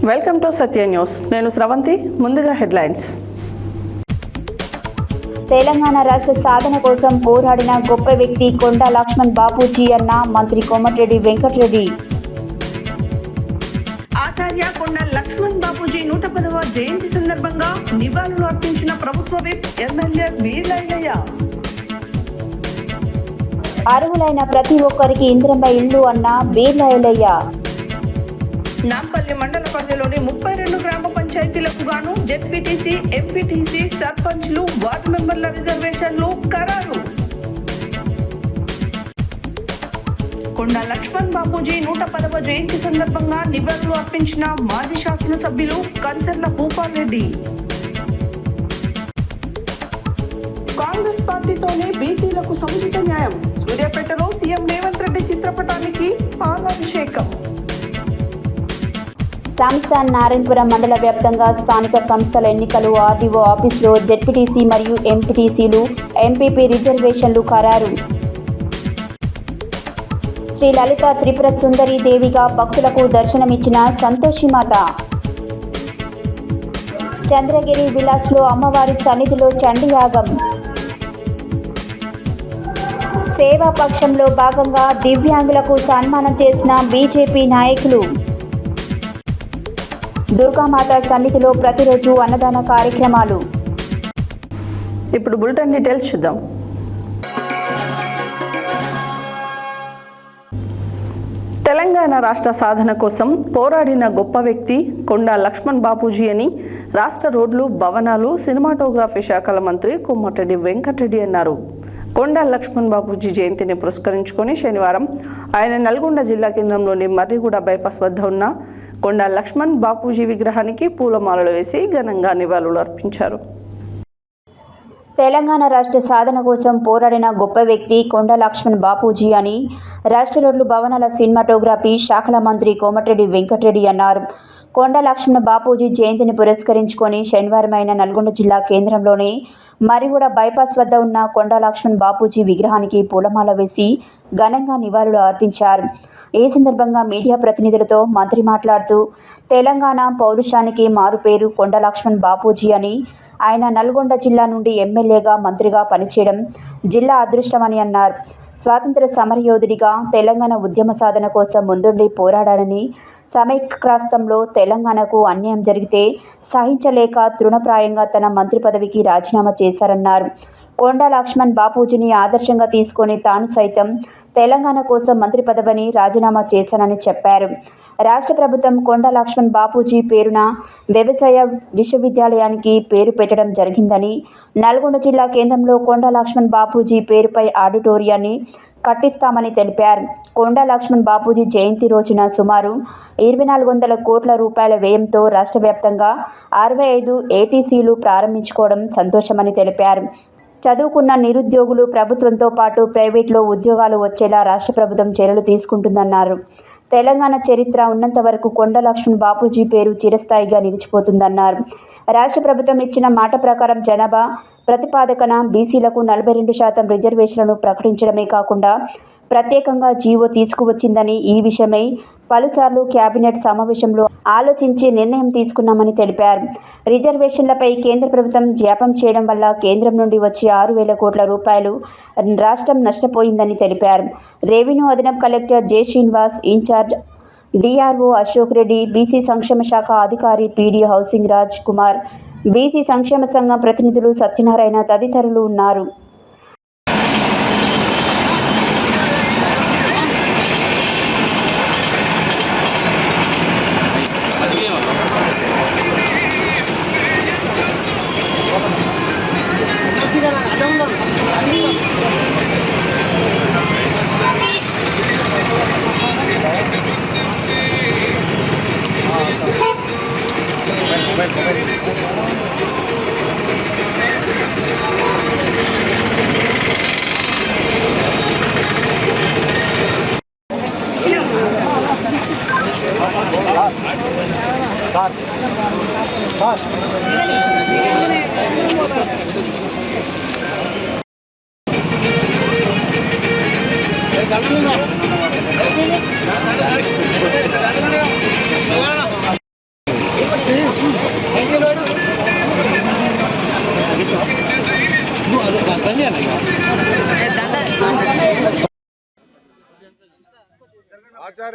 Welcome to Satya news. నేను స్రవంతి. ముందుగా headlines. Telangana రాష్ట్ర సాధన కోసం పోరాడిన గొప్ప వ్యక్తి కొండా లక్ష్మణ్ బాపూజీ అన్న మంత్రి కోమటిరెడ్డి వెంకటరెడ్డి. ఆచార్య కొండా లక్ష్మణ్ బాపూజీ 110వ జయంతి సందర్భంగా నివాళులు అర్పించిన ప్రభుత్వ విప్ ఎమ్మెల్యే వీర్లయ్య. అర్హులైన ప్రతి ఒక్కరికి ఇంద్రమ్మ ఇల్లు అన్న వీర్లయ్య. నాంపల్లి మండల పరిధిలోని 32 గ్రామ పంచాయతీలకు గాను జెడ్పీటీసీ, ఎంపీటీసీ, సర్పంచ్లు, వార్డు మెంబర్ల రిజర్వేషన్లు ఖరారు. కొండా లక్ష్మణ్ బాపూజీ 110వ జయంతి సందర్భంగా నివాళులు అర్పించిన మాజీ శాసనసభ్యులు కంచర్ల భూపాల్ రెడ్డి. కాంగ్రెస్ పార్టీతోనే బీసీలకు సముచిత న్యాయం. సూర్యాపేటలో సీఎం రేవంత్ రెడ్డి చిత్రపటానికి పాలాభిషేకం. సంస్థ నారాయణపురం మండల వ్యాప్తంగా స్థానిక సంస్థల ఎన్నికలు. ఆర్డీఓ ఆఫీసులో జెడ్పీటీసీ మరియు ఎంపీటీసీలు, ఎంపీపీ రిజర్వేషన్లు ఖరారు. శ్రీ లలిత త్రిపుర సుందరి దేవిగా భక్తులకు దర్శనమిచ్చిన సంతోషిమాత. చంద్రగిరి విలాస్లో అమ్మవారి సన్నిధిలో చండీయాగం. సేవా పక్షంలో భాగంగా దివ్యాంగులకు సన్మానం చేసిన బీజేపీ నాయకులు. దుర్గామాత సన్నిధిలో ప్రతిరోజు అన్నదాన కార్యక్రమాలు. ఇప్పుడు బులెటిన్ డీటెయిల్స్ చూద్దాం. తెలంగాణ రాష్ట్ర సాధన కోసం పోరాడిన గొప్ప వ్యక్తి కొండా లక్ష్మణ్ బాపూజీ అని రాష్ట్ర రోడ్లు, భవనాలు, సినిమాటోగ్రఫీ శాఖల మంత్రి కోమటిరెడ్డి వెంకటరెడ్డి అన్నారు. కొండా లక్ష్మణ్ బాపూజీ జయంతిని పురస్కరించుకొని శనివారం ఆయన నల్గొండ జిల్లా కేంద్రంలోని మర్రిగూడ బైపాస్ వద్ద ఉన్న కొండా లక్ష్మణ్ బాపూజీ విగ్రహానికి పూలమాలలు వేసి ఘనంగా నివాళులు అర్పించారు. తెలంగాణ రాష్ట్ర సాధన కోసం పోరాడిన గొప్ప వ్యక్తి కొండా లక్ష్మణ్ బాపూజీ అని రాష్ట్ర రోడ్లు, భవనాల, సినిమాటోగ్రఫీ శాఖల మంత్రి కోమటిరెడ్డి వెంకటరెడ్డి అన్నారు. కొండా లక్ష్మణ్ బాపూజీ జయంతిని పురస్కరించుకొని శనివారం ఆయన నల్గొండ జిల్లా కేంద్రంలోని మర్రిగూడ బైపాస్ వద్ద ఉన్న కొండా లక్ష్మణ్ బాపూజీ విగ్రహానికి పూలమాల వేసి ఘనంగా నివాళులు అర్పించారు. ఈ సందర్భంగా మీడియా ప్రతినిధులతో మంత్రి మాట్లాడుతూ తెలంగాణ పౌరుషానికి మారుపేరు కొండా లక్ష్మణ్ బాపూజీ అని, ఆయన నల్గొండ జిల్లా నుండి ఎమ్మెల్యేగా, మంత్రిగా పనిచేయడం జిల్లా అదృష్టమని అన్నారు. స్వాతంత్ర సమరయోధుడిగా తెలంగాణ ఉద్యమ సాధన కోసం ముందుండి పోరాడారని, సమైక్యరాష్ట్రంలో తెలంగాణకు అన్యాయం జరిగితే సహించలేక తృణప్రాయంగా తన మంత్రి పదవికి రాజీనామా చేశారన్నారు. కొండా లక్ష్మణ్ బాపూజీని ఆదర్శంగా తీసుకొని తాను సైతం తెలంగాణ కోసం మంత్రి పదవిని రాజీనామా చేశానని చెప్పారు. రాష్ట్ర ప్రభుత్వం కొండా లక్ష్మణ్ బాపూజీ పేరున వ్యవసాయ విశ్వవిద్యాలయానికి పేరు పెట్టడం జరిగిందని, నల్గొండ జిల్లా కేంద్రంలో కొండా లక్ష్మణ్ బాపూజీ పేరుపై ఆడిటోరియాన్ని కట్టిస్తామని తెలిపారు. కొండా లక్ష్మణ్ బాపూజీ జయంతి రోజున సుమారు 2400 కోట్ల రూపాయల వ్యయంతో రాష్ట్ర వ్యాప్తంగా 65 ఏటీసీలు ప్రారంభించుకోవడం సంతోషమని తెలిపారు. చదువుకున్న నిరుద్యోగులు, ప్రభుత్వంతో పాటు ప్రైవేట్లో ఉద్యోగాలు వచ్చేలా రాష్ట్ర ప్రభుత్వం చర్యలు తీసుకుంటుందన్నారు. తెలంగాణ చరిత్ర ఉన్నంత వరకు కొండా లక్ష్మణ్ బాపూజీ పేరు చిరస్థాయిగా నిలిచిపోతుందన్నారు. రాష్ట్ర ప్రభుత్వం ఇచ్చిన మాట ప్రకారం జనాభా ప్రతిపాదకన బీసీలకు 42% రిజర్వేషన్లను ప్రకటించడమే కాకుండా ప్రత్యేకంగా జీవో తీసుకువచ్చిందని, ఈ విషయమై పలుసార్లు కేబినెట్ సమావేశంలో ఆలోచించి నిర్ణయం తీసుకున్నామని తెలిపారు. రిజర్వేషన్లపై కేంద్ర ప్రభుత్వం జాప్యం చేయడం వల్ల కేంద్రం నుండి వచ్చే 6,000 కోట్ల రూపాయలు రాష్ట్రం నష్టపోయిందని తెలిపారు. రెవెన్యూ అదనపు collector J. Srinivas, in charge DRO Ashok Reddy, BC సంక్షేమ శాఖ అధికారి PD housing Raj Kumar, BC సంక్షేమ సంఘం ప్రతినిధులు సత్యనారాయణ తదితరులు ఉన్నారు.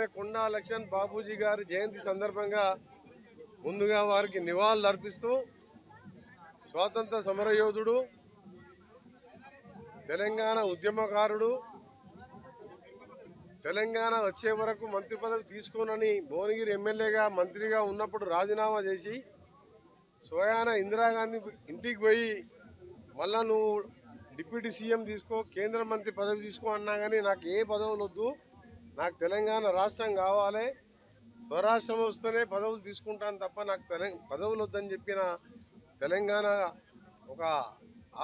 ఆచార్య కొండా లక్ష్మణ్ బాపూజీ గారి జయంతి సందర్భంగా ముందుగా వారికి నివాళులు అర్పిస్తూ స్వాతంత్ర సమరయోధుడు, తెలంగాణ ఉద్యమకారుడు, తెలంగాణ వచ్చే వరకు మంత్రి పదవి తీసుకోనని భువనగిరి ఎమ్మెల్యేగా మంత్రిగా ఉన్నప్పుడు రాజీనామా చేసి స్వయాన ఇందిరాగాంధీ ఇంటికి పోయి మళ్ళా నువ్వు డిప్యూటీ సీఎం తీసుకో, కేంద్ర మంత్రి పదవి తీసుకో అన్నా కానీ నాకు ఏ పదవులు వద్దు, నాకు తెలంగాణ రాష్ట్రం కావాలి, స్వరాష్ట్రం వస్తేనే పదవులు తీసుకుంటాను తప్ప నాకు పదవులు వద్దని చెప్పిన తెలంగాణ ఒక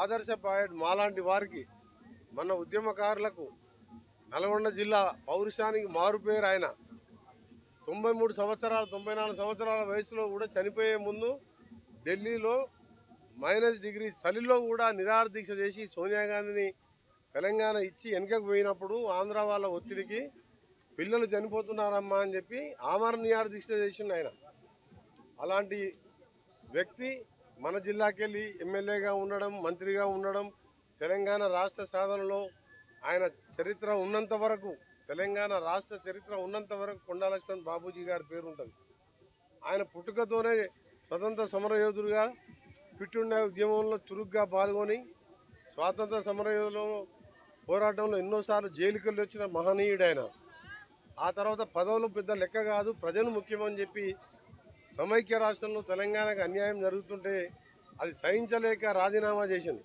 ఆదర్శపాయుడు మాలాంటి వారికి, మన ఉద్యమకారులకు నల్గొండ జిల్లా పౌరుషానికి మారుపేరు ఆయన. 93 సంవత్సరాలు 94 సంవత్సరాల వయసులో కూడా చనిపోయే ముందు ఢిల్లీలో -డిగ్రీ చలిలో కూడా నిరాహార దీక్ష చేసి సోనియా గాంధీని తెలంగాణ ఇచ్చి వెనకకు పోయినప్పుడు ఆంధ్ర వాళ్ళ ఒత్తిడికి పిల్లలు చనిపోతున్నారమ్మా అని చెప్పి ఆమరణ నిరాహార దీక్ష చేసిండు ఆయన. అలాంటి వ్యక్తి మన జిల్లాకెళ్ళి ఎమ్మెల్యేగా ఉండడం, మంత్రిగా ఉండడం, తెలంగాణ రాష్ట్ర సాధనలో ఆయన చరిత్ర ఉన్నంత వరకు, తెలంగాణ రాష్ట్ర చరిత్ర ఉన్నంత వరకు కొండా లక్ష్మణ్ బాపూజీ గారి పేరు ఉంటుంది. ఆయన పుట్టుకతోనే స్వతంత్ర సమరయోధుడుగా పిట్టుండే ఉద్యమంలో చురుగ్గా పాల్గొని స్వాతంత్ర సమరయోధుల పోరాటంలో ఎన్నోసార్లు జైలుకెళ్ళి వచ్చిన మహనీయుడు ఆయన. ఆ తర్వాత పదవులు పెద్ద లెక్క కాదు, ప్రజలు ముఖ్యమని చెప్పి సమైక్య రాష్ట్రంలో తెలంగాణకు అన్యాయం జరుగుతుంటే అది సహించలేక రాజీనామా చేసింది.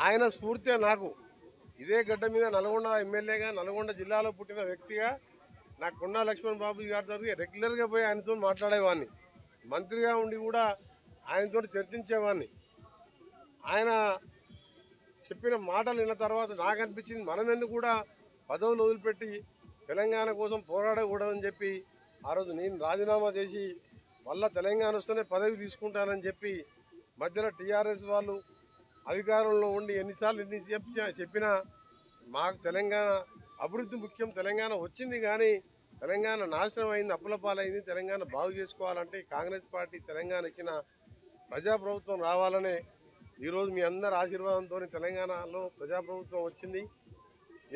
ఆయన స్ఫూర్తి నాకు ఇదే గడ్డ మీద నల్గొండ ఎమ్మెల్యేగా, నల్గొండ జిల్లాలో పుట్టిన వ్యక్తిగా నాకు కొండా లక్ష్మణ్ బాపూజీ గారి దగ్గర రెగ్యులర్గా పోయి ఆయనతో మాట్లాడేవాడిని. మంత్రిగా ఉండి కూడా ఆయనతో చర్చించేవాడిని. ఆయన చెప్పిన మాటలు విన్న తర్వాత నాకు అనిపించింది, మనం ఎందుకు కూడా పదవులు వదిలిపెట్టి తెలంగాణ కోసం పోరాడకూడదని చెప్పి ఆ రోజు నేను రాజీనామా చేసి మళ్ళా తెలంగాణ వస్తేనే పదవి తీసుకుంటానని చెప్పి మధ్యలో టీఆర్ఎస్ వాళ్ళు అధికారంలో ఉండి ఎన్నిసార్లు చెప్పినా మాకు తెలంగాణ అభివృద్ధి ముఖ్యం, తెలంగాణ వచ్చింది కానీ తెలంగాణ నాశనం అయింది, అప్పులపాలైంది, తెలంగాణ బాగు చేసుకోవాలంటే కాంగ్రెస్ పార్టీ తెలంగాణ ఇచ్చిన ప్రజాప్రభుత్వం రావాలనే ఈరోజు మీ అందరి ఆశీర్వాదంతో తెలంగాణలో ప్రజాప్రభుత్వం వచ్చింది.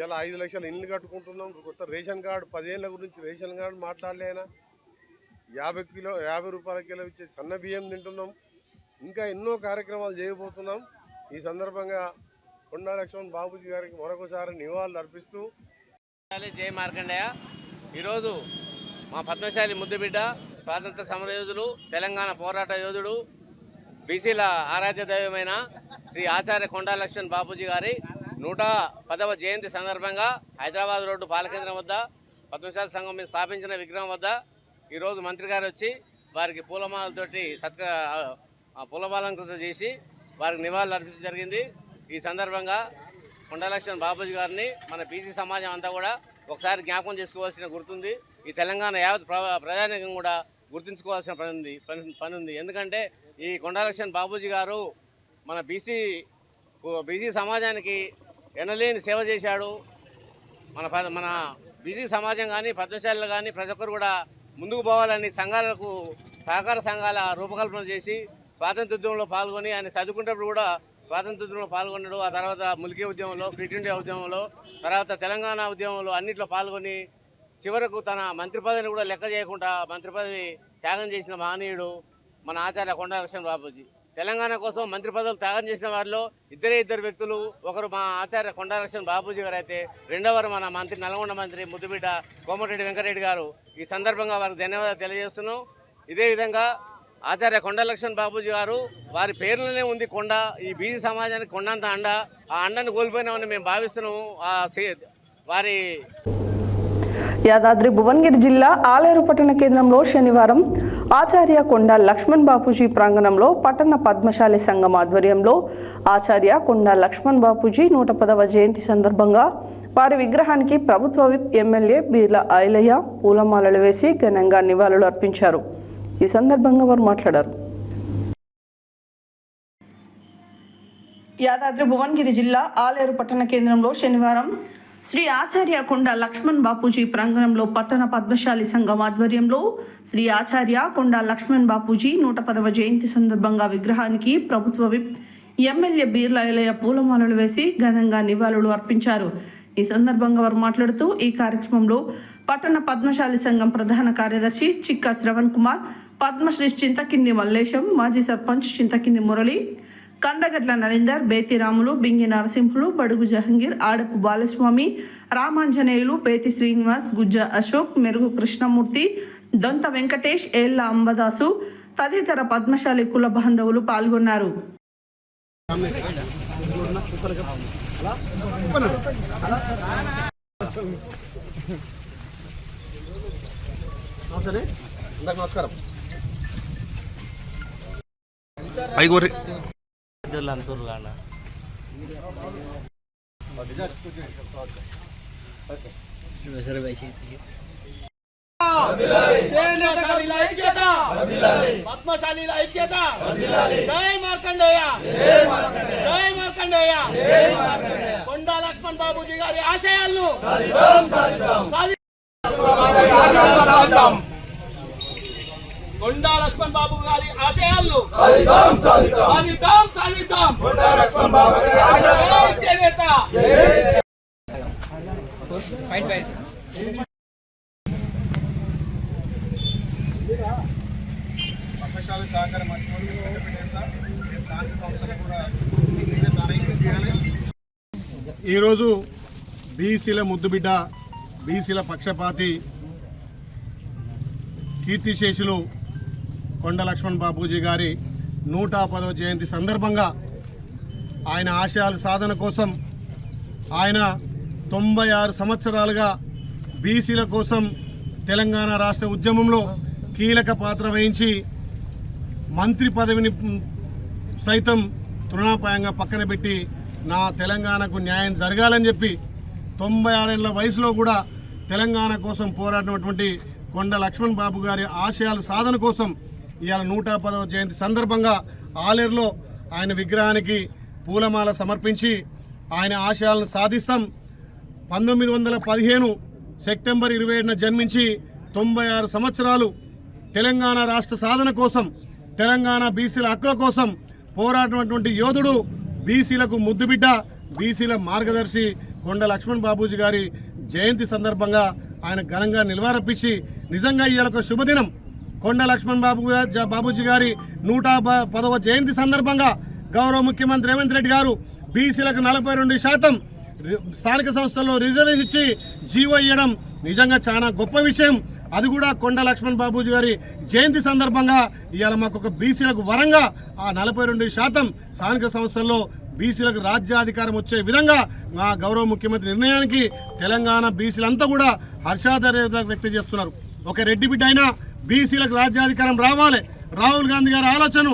ఇలా 5 లక్షల ఇళ్ళు కట్టుకుంటున్నాం. కొత్త రేషన్ కార్డు 10 ఏళ్ళ గురించి రేషన్ కార్డు మాట్లాడలేనా, 50 రూపాయల కిలో ఇచ్చే సన్న బియ్యం తింటున్నాం. ఇంకా ఎన్నో కార్యక్రమాలు చేయబోతున్నాం. ఈ సందర్భంగా కొండా లక్ష్మణ్ బాపూజీ గారికి మరొకసారి నివాళులు అర్పిస్తూ జై మార్కండేయ. ఈరోజు మా పద్మశాలి ముద్దుబిడ్డ, స్వాతంత్ర సమరయోధులు, తెలంగాణ పోరాట యోధుడు, బీసీల ఆరాధ్య దైవమైన శ్రీ ఆచార్య కొండా లక్ష్మణ్ బాపూజీ గారి 110వ జయంతి సందర్భంగా హైదరాబాద్ రోడ్డు పాలకేంద్రం వద్ద పద్మశాలి సంఘం మీద స్థాపించిన విగ్రహం వద్ద ఈరోజు మంత్రి గారు వచ్చి వారికి పూలమాలతోటి పూలమాలంకృతం చేసి వారికి నివాళులు అర్పించడం జరిగింది. ఈ సందర్భంగా కొండా లక్ష్మణ్ బాపూజీ గారిని మన బీసీ సమాజం అంతా కూడా ఒకసారి జ్ఞాపకం చేసుకోవాల్సిన గుర్తుంది. ఈ తెలంగాణ యావత్ ప్రజానికం కూడా గుర్తుంచుకోవాల్సిన పని ఉంది. ఎందుకంటే ఈ కొండా లక్ష్మణ్ బాపూజీ గారు మన బీసీ సమాజానికి ఎనలేని సేవ చేశాడు. మన బీసీ సమాజం కానీ, పద్మశాలలు కానీ ప్రతి ఒక్కరు కూడా ముందుకు పోవాలని సహకార సంఘాల రూపకల్పన చేసి స్వాతంత్రోద్యమంలో పాల్గొని, ఆయన చదువుకునేటప్పుడు కూడా స్వాతంత్రోద్యమంలో పాల్గొన్నాడు. ఆ తర్వాత ములికీ ఉద్యమంలో, క్విట్ ఇండియా ఉద్యమంలో, తర్వాత తెలంగాణ ఉద్యమంలో అన్నింటిలో పాల్గొని చివరకు తన మంత్రి పదవిని కూడా లెక్క చేయకుండా మంత్రి పదవి త్యాగం చేసిన మహనీయుడు మన ఆచార్య కొండా లక్ష్మణ్ బాపూజీ. తెలంగాణ కోసం మంత్రి పదవులు త్యాగం చేసిన వారిలో ఇద్దరు వ్యక్తులు. ఒకరు మా ఆచార్య కొండా లక్ష్మణ్ బాపూజీ గారు అయితే, రెండవరు మన మంత్రి నల్గొండ మంత్రి ముద్దుబిడ్డ కోమటిరెడ్డి వెంకటరెడ్డి గారు. ఈ సందర్భంగా వారికి ధన్యవాదాలు తెలియజేస్తున్నాం. ఇదే విధంగా ఆచార్య కొండా లక్ష్మణ్ బాపూజీ గారు వారి పేర్లనే ఉంది కొండ. ఈ బీసీ సమాజానికి కొండంత అండ. ఆ అండను కోల్పోయినామని మేము భావిస్తున్నాము. వారి యాదాద్రి భువనగిరి జిల్లా ఆలేరు పట్టణ కేంద్రంలో శనివారం ఆచార్య కొండా లక్ష్మణ్ బాపూజీ ప్రాంగణంలో పట్టణ పద్మశాలి సంఘం ఆధ్వర్యంలో ఆచార్య కొండా లక్ష్మణ్ బాపూజీ 110వ జయంతి సందర్భంగా వారి విగ్రహానికి ప్రభుత్వ విప్ ఎమ్మెల్యే బీర్ల ఐలయ్య పూలమాలలు వేసి ఘనంగా నివాళులు అర్పించారు. ఈ సందర్భంగా వారు మాట్లాడారు. యాదాద్రి భువనగిరి జిల్లా ఆలేరు పట్టణ కేంద్రంలో శనివారం శ్రీ ఆచార్య కొండా లక్ష్మణ్ బాపూజీ ప్రాంగణంలో పట్టణ పద్మశాలి సంఘం ఆధ్వర్యంలో శ్రీ ఆచార్య కొండా లక్ష్మణ్ బాపూజీ 110వ జయంతి సందర్భంగా విగ్రహానికి ప్రభుత్వ విప్ ఎమ్మెల్యే బీర్ల ఐలయ్య పూలమాలలు వేసి ఘనంగా నివాళులు అర్పించారు. ఈ సందర్భంగా వారు మాట్లాడుతూ ఈ కార్యక్రమంలో పట్టణ పద్మశాలి సంఘం ప్రధాన కార్యదర్శి చిక్కా శ్రవణ్ కుమార్, పద్మశ్రీ చింతకింది మల్లేశం, మాజీ సర్పంచ్ చింతకింది మురళి, కందగడ్ల నరేందర్, బేతి రాములు, బింగి నరసింహులు, బడుగు జహంగీర్, ఆడపు బాలస్వామి, రామాంజనేయులు, బేతి శ్రీనివాస్, గుజ్జ అశోక్, మెరుగు కృష్ణమూర్తి, దొంత వెంకటేష్, ఏళ్ల అంబదాసు తదితర పద్మశాలి కుల బాంధవులు పాల్గొన్నారు. పద్మశాలీల ఐక్యత, జై మార్కండేయ, జై మార్కండేయ. కొండా లక్ష్మణ్ బాబూజీ గారి ఆశయాలను కొండా లక్ష్మణ్ బాబు గారి ఆశయాలను సాధిద్దాం. చేనేత పద్మశాలి సహకార మంచి ఈరోజు బీసీల ముద్దుబిడ్డ, బీసీల పక్షపాతి, కీర్తిశేషులు కొండ లక్ష్మణ్ బాపూజీ గారి 110వ జయంతి సందర్భంగా ఆయన ఆశయాల సాధన కోసం ఆయన 96 సంవత్సరాలుగా బీసీల కోసం తెలంగాణ రాష్ట్ర ఉద్యమంలో కీలక పాత్ర వహించి మంత్రి పదవిని సైతం తృణాపాయంగా పక్కన పెట్టి నా తెలంగాణకు న్యాయం జరగాలని చెప్పి 96 ఏళ్ల వయసులో కూడా తెలంగాణ కోసం పోరాడినటువంటి కొండ లక్ష్మణ్ బాబు గారి ఆశయాల సాధన కోసం ఇవాళ 110వ జయంతి సందర్భంగా ఆలేరులో ఆయన విగ్రహానికి పూలమాల సమర్పించి ఆయన ఆశయాలను సాధిస్తాం. 1915 సెప్టెంబర్ 27న జన్మించి 96 సంవత్సరాలు తెలంగాణ రాష్ట్ర సాధన కోసం, తెలంగాణ బీసీల హక్కుల కోసం పోరాడినటువంటి యోధుడు, బీసీలకు ముద్దుబిడ్డ, బీసీల మార్గదర్శి కొండ లక్ష్మణ్ బాబూజీ గారి జయంతి సందర్భంగా ఆయన ఘనంగా నిలవారపించి నిజంగా ఇవాళ ఒక శుభదినం. కొండ లక్ష్మణ్ బాబూజీ గారి 110వ జయంతి సందర్భంగా గౌరవ ముఖ్యమంత్రి రేవంత్ రెడ్డి గారు బీసీలకు 42% స్థానిక సంస్థల్లో రిజర్వేషన్ ఇచ్చి జీవో ఇవ్వడం నిజంగా చాలా గొప్ప విషయం. అది కూడా కొండ లక్ష్మణ్ బాబూజీ గారి జయంతి సందర్భంగా ఇవాళ మాకు ఒక బీసీలకు వరంగా ఆ 42% స్థానిక సంస్థల్లో బీసీలకు రాజ్యాధికారం వచ్చే విధంగా మా గౌరవ ముఖ్యమంత్రి నిర్ణయానికి తెలంగాణ బీసీలంతా కూడా హర్షాదర్యత వ్యక్తం చేస్తున్నారు. ఒక రెడ్డి బిడ్డ అయినా బీసీలకు రాజ్యాధికారం రావాలి. రాహుల్ గాంధీ గారి ఆలోచన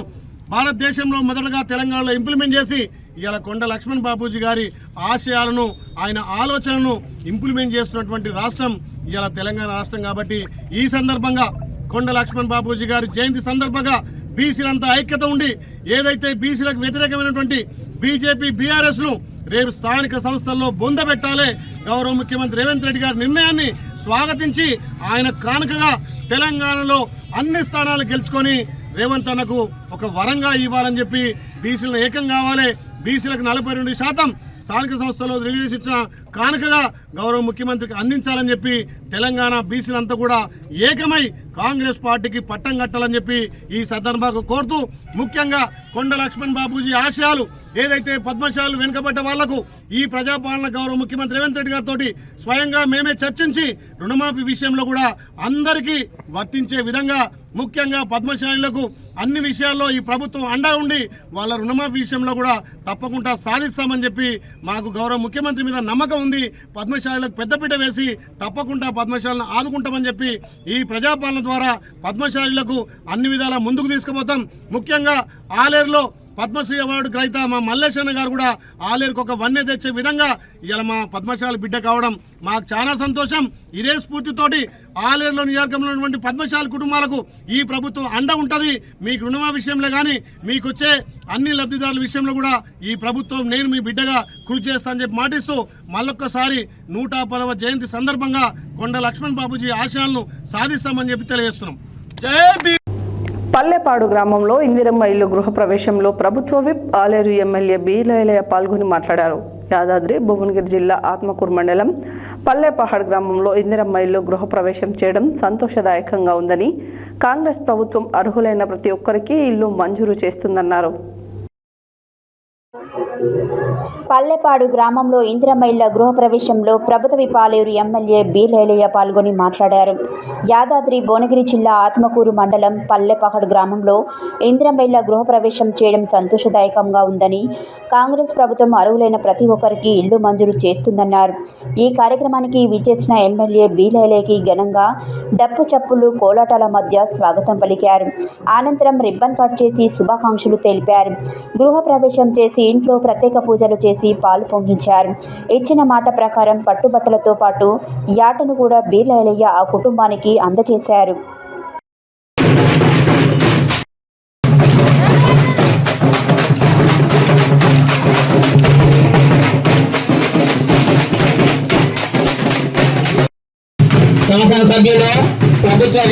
భారతదేశంలో మొదటగా తెలంగాణలో ఇంప్లిమెంట్ చేసి ఇవాళ కొండ లక్ష్మణ్ బాబూజీ గారి ఆశయాలను, ఆయన ఆలోచనలను ఇంప్లిమెంట్ చేస్తున్నటువంటి రాష్ట్రం ఇవాళ తెలంగాణ రాష్ట్రం. కాబట్టి ఈ సందర్భంగా కొండ లక్ష్మణ్ బాబూజీ గారి జయంతి సందర్భంగా బీసీలంతా ఐక్యత ఉండి ఏదైతే బీసీలకు వ్యతిరేకమైనటువంటి బీజేపీ, బీఆర్ఎస్ను రేపు స్థానిక సంస్థల్లో బొందబెట్టాలి. గౌరవ ముఖ్యమంత్రి రేవంత్ రెడ్డి గారి నిర్ణయాన్ని స్వాగతించి ఆయన కానుకగా తెలంగాణలో అన్ని స్థానాలు గెలుచుకొని రేవంత్ అన్నకు ఒక వరంగా ఇవ్వాలని చెప్పి బీసీలను ఏకం కావాలి. బీసీలకు 42% స్థానిక సంస్థల్లో రిలీజ్ ఇచ్చిన కానుకగా గౌరవ ముఖ్యమంత్రికి అందించాలని చెప్పి తెలంగాణ బీసీలంతా కూడా ఏకమై కాంగ్రెస్ పార్టీకి పట్టం కట్టాలని చెప్పి ఈ సందర్భంగా కోరుతూ, ముఖ్యంగా కొండ లక్ష్మణ్ బాబూజీ ఆశయాలు ఏదైతే పద్మశాలు వెనుకబడ్డ వాళ్లకు ఈ ప్రజాపాలన గౌరవ ముఖ్యమంత్రి రేవంత్ రెడ్డి గారితో స్వయంగా మేమే చర్చించి రుణమాఫీ విషయంలో కూడా అందరికీ వర్తించే విధంగా, ముఖ్యంగా పద్మశాలులకు అన్ని విషయాల్లో ఈ ప్రభుత్వం అండా ఉండి వాళ్ళ రుణమాఫీ విషయంలో కూడా తప్పకుండా సాధిస్తామని చెప్పి మాకు గౌరవ ముఖ్యమంత్రి మీద నమ్మకం ఉంది. పద్మశాలులకు పెద్దపీట వేసి తప్పకుండా పద్మశాలను ఆదుకుంటామని చెప్పి ఈ ప్రజాపాలన ద్వారా పద్మశాలులకు అన్ని విధాలా ముందుకు తీసుకుపోతాం. ముఖ్యంగా ఆలేరులో పద్మశ్రీ అవార్డు గ్రహీత మా మల్లేశన్న గారు కూడా ఆలేరుకు ఒక వన్నె తెచ్చే విధంగా ఇలా మా పద్మశాలి బిడ్డ కావడం మాకు చాలా సంతోషం. ఇదే స్ఫూర్తితోటి ఆలేరులో నియోజకవర్గంలో ఉన్నటువంటి పద్మశాలి కుటుంబాలకు ఈ ప్రభుత్వం అండ ఉంటుంది. మీకు రుణమా విషయంలో కానీ మీకు వచ్చే అన్ని లబ్ధిదారుల విషయంలో కూడా ఈ ప్రభుత్వం నేను మీ బిడ్డగా కృషి చేస్తానని చెప్పి మాటిస్తూ మళ్ళొక్కసారి 110వ జయంతి సందర్భంగా కొండ లక్ష్మణ్ బాబూజీ ఆశయాలను సాధిస్తామని చెప్పి తెలియజేస్తున్నాం. పల్లెపాడు గ్రామంలో ఇందిరమ్మ ఇల్లు గృహప్రవేశంలో ప్రభుత్వ whip Aleru MLA B Lailaiah పాల్గొని మాట్లాడారు. యాదాద్రి భువనగిరి జిల్లా ఆత్మకూరు మండలం పల్లెపహాడ్ గ్రామంలో ఇందిరమ్మ ఇల్లు గృహప్రవేశం చేయడం సంతోషదాయకంగా ఉందని, కాంగ్రెస్ ప్రభుత్వం అర్హులైన ప్రతి ఒక్కరికి ఇల్లు మంజూరు చేస్తుందన్నారు. పల్లెపాడు గ్రామంలో ఇందిరమ్మ ఇళ్ల గృహప్రవేశంలో ప్రభుత్వ పాలేరు ఎమ్మెల్యే బి లైలయ్య పాల్గొని మాట్లాడారు. యాదాద్రి భువనగిరి జిల్లా ఆత్మకూరు మండలం పల్లెపహాడ్ గ్రామంలో ఇందిరమ్మ ఇళ్ల గృహప్రవేశం చేయడం సంతోషదాయకంగా ఉందని, కాంగ్రెస్ ప్రభుత్వం అర్హులైన ప్రతి ఒక్కరికి ఇల్లు మంజూరు చేస్తుందన్నారు. ఈ కార్యక్రమానికి విచ్చేసిన ఎమ్మెల్యే బి లైలయ్యకి ఘనంగా డప్పు చప్పులు కోలాటాల మధ్య స్వాగతం పలికారు. అనంతరం రిబ్బన్ కట్ చేసి శుభాకాంక్షలు తెలిపారు. గృహప్రవేశం చేసి ఇంట్లో ప్రత్యేక పూజలు చేసి పాలు పొంగించారు. ఇచ్చిన మాట ప్రకారం పట్టుబట్టలతో పాటు యాటను కూడా బి లైలయ్య ఆ కుటుంబానికి అందజేశారు. శాసనసభ్యులు ప్రభుత్వ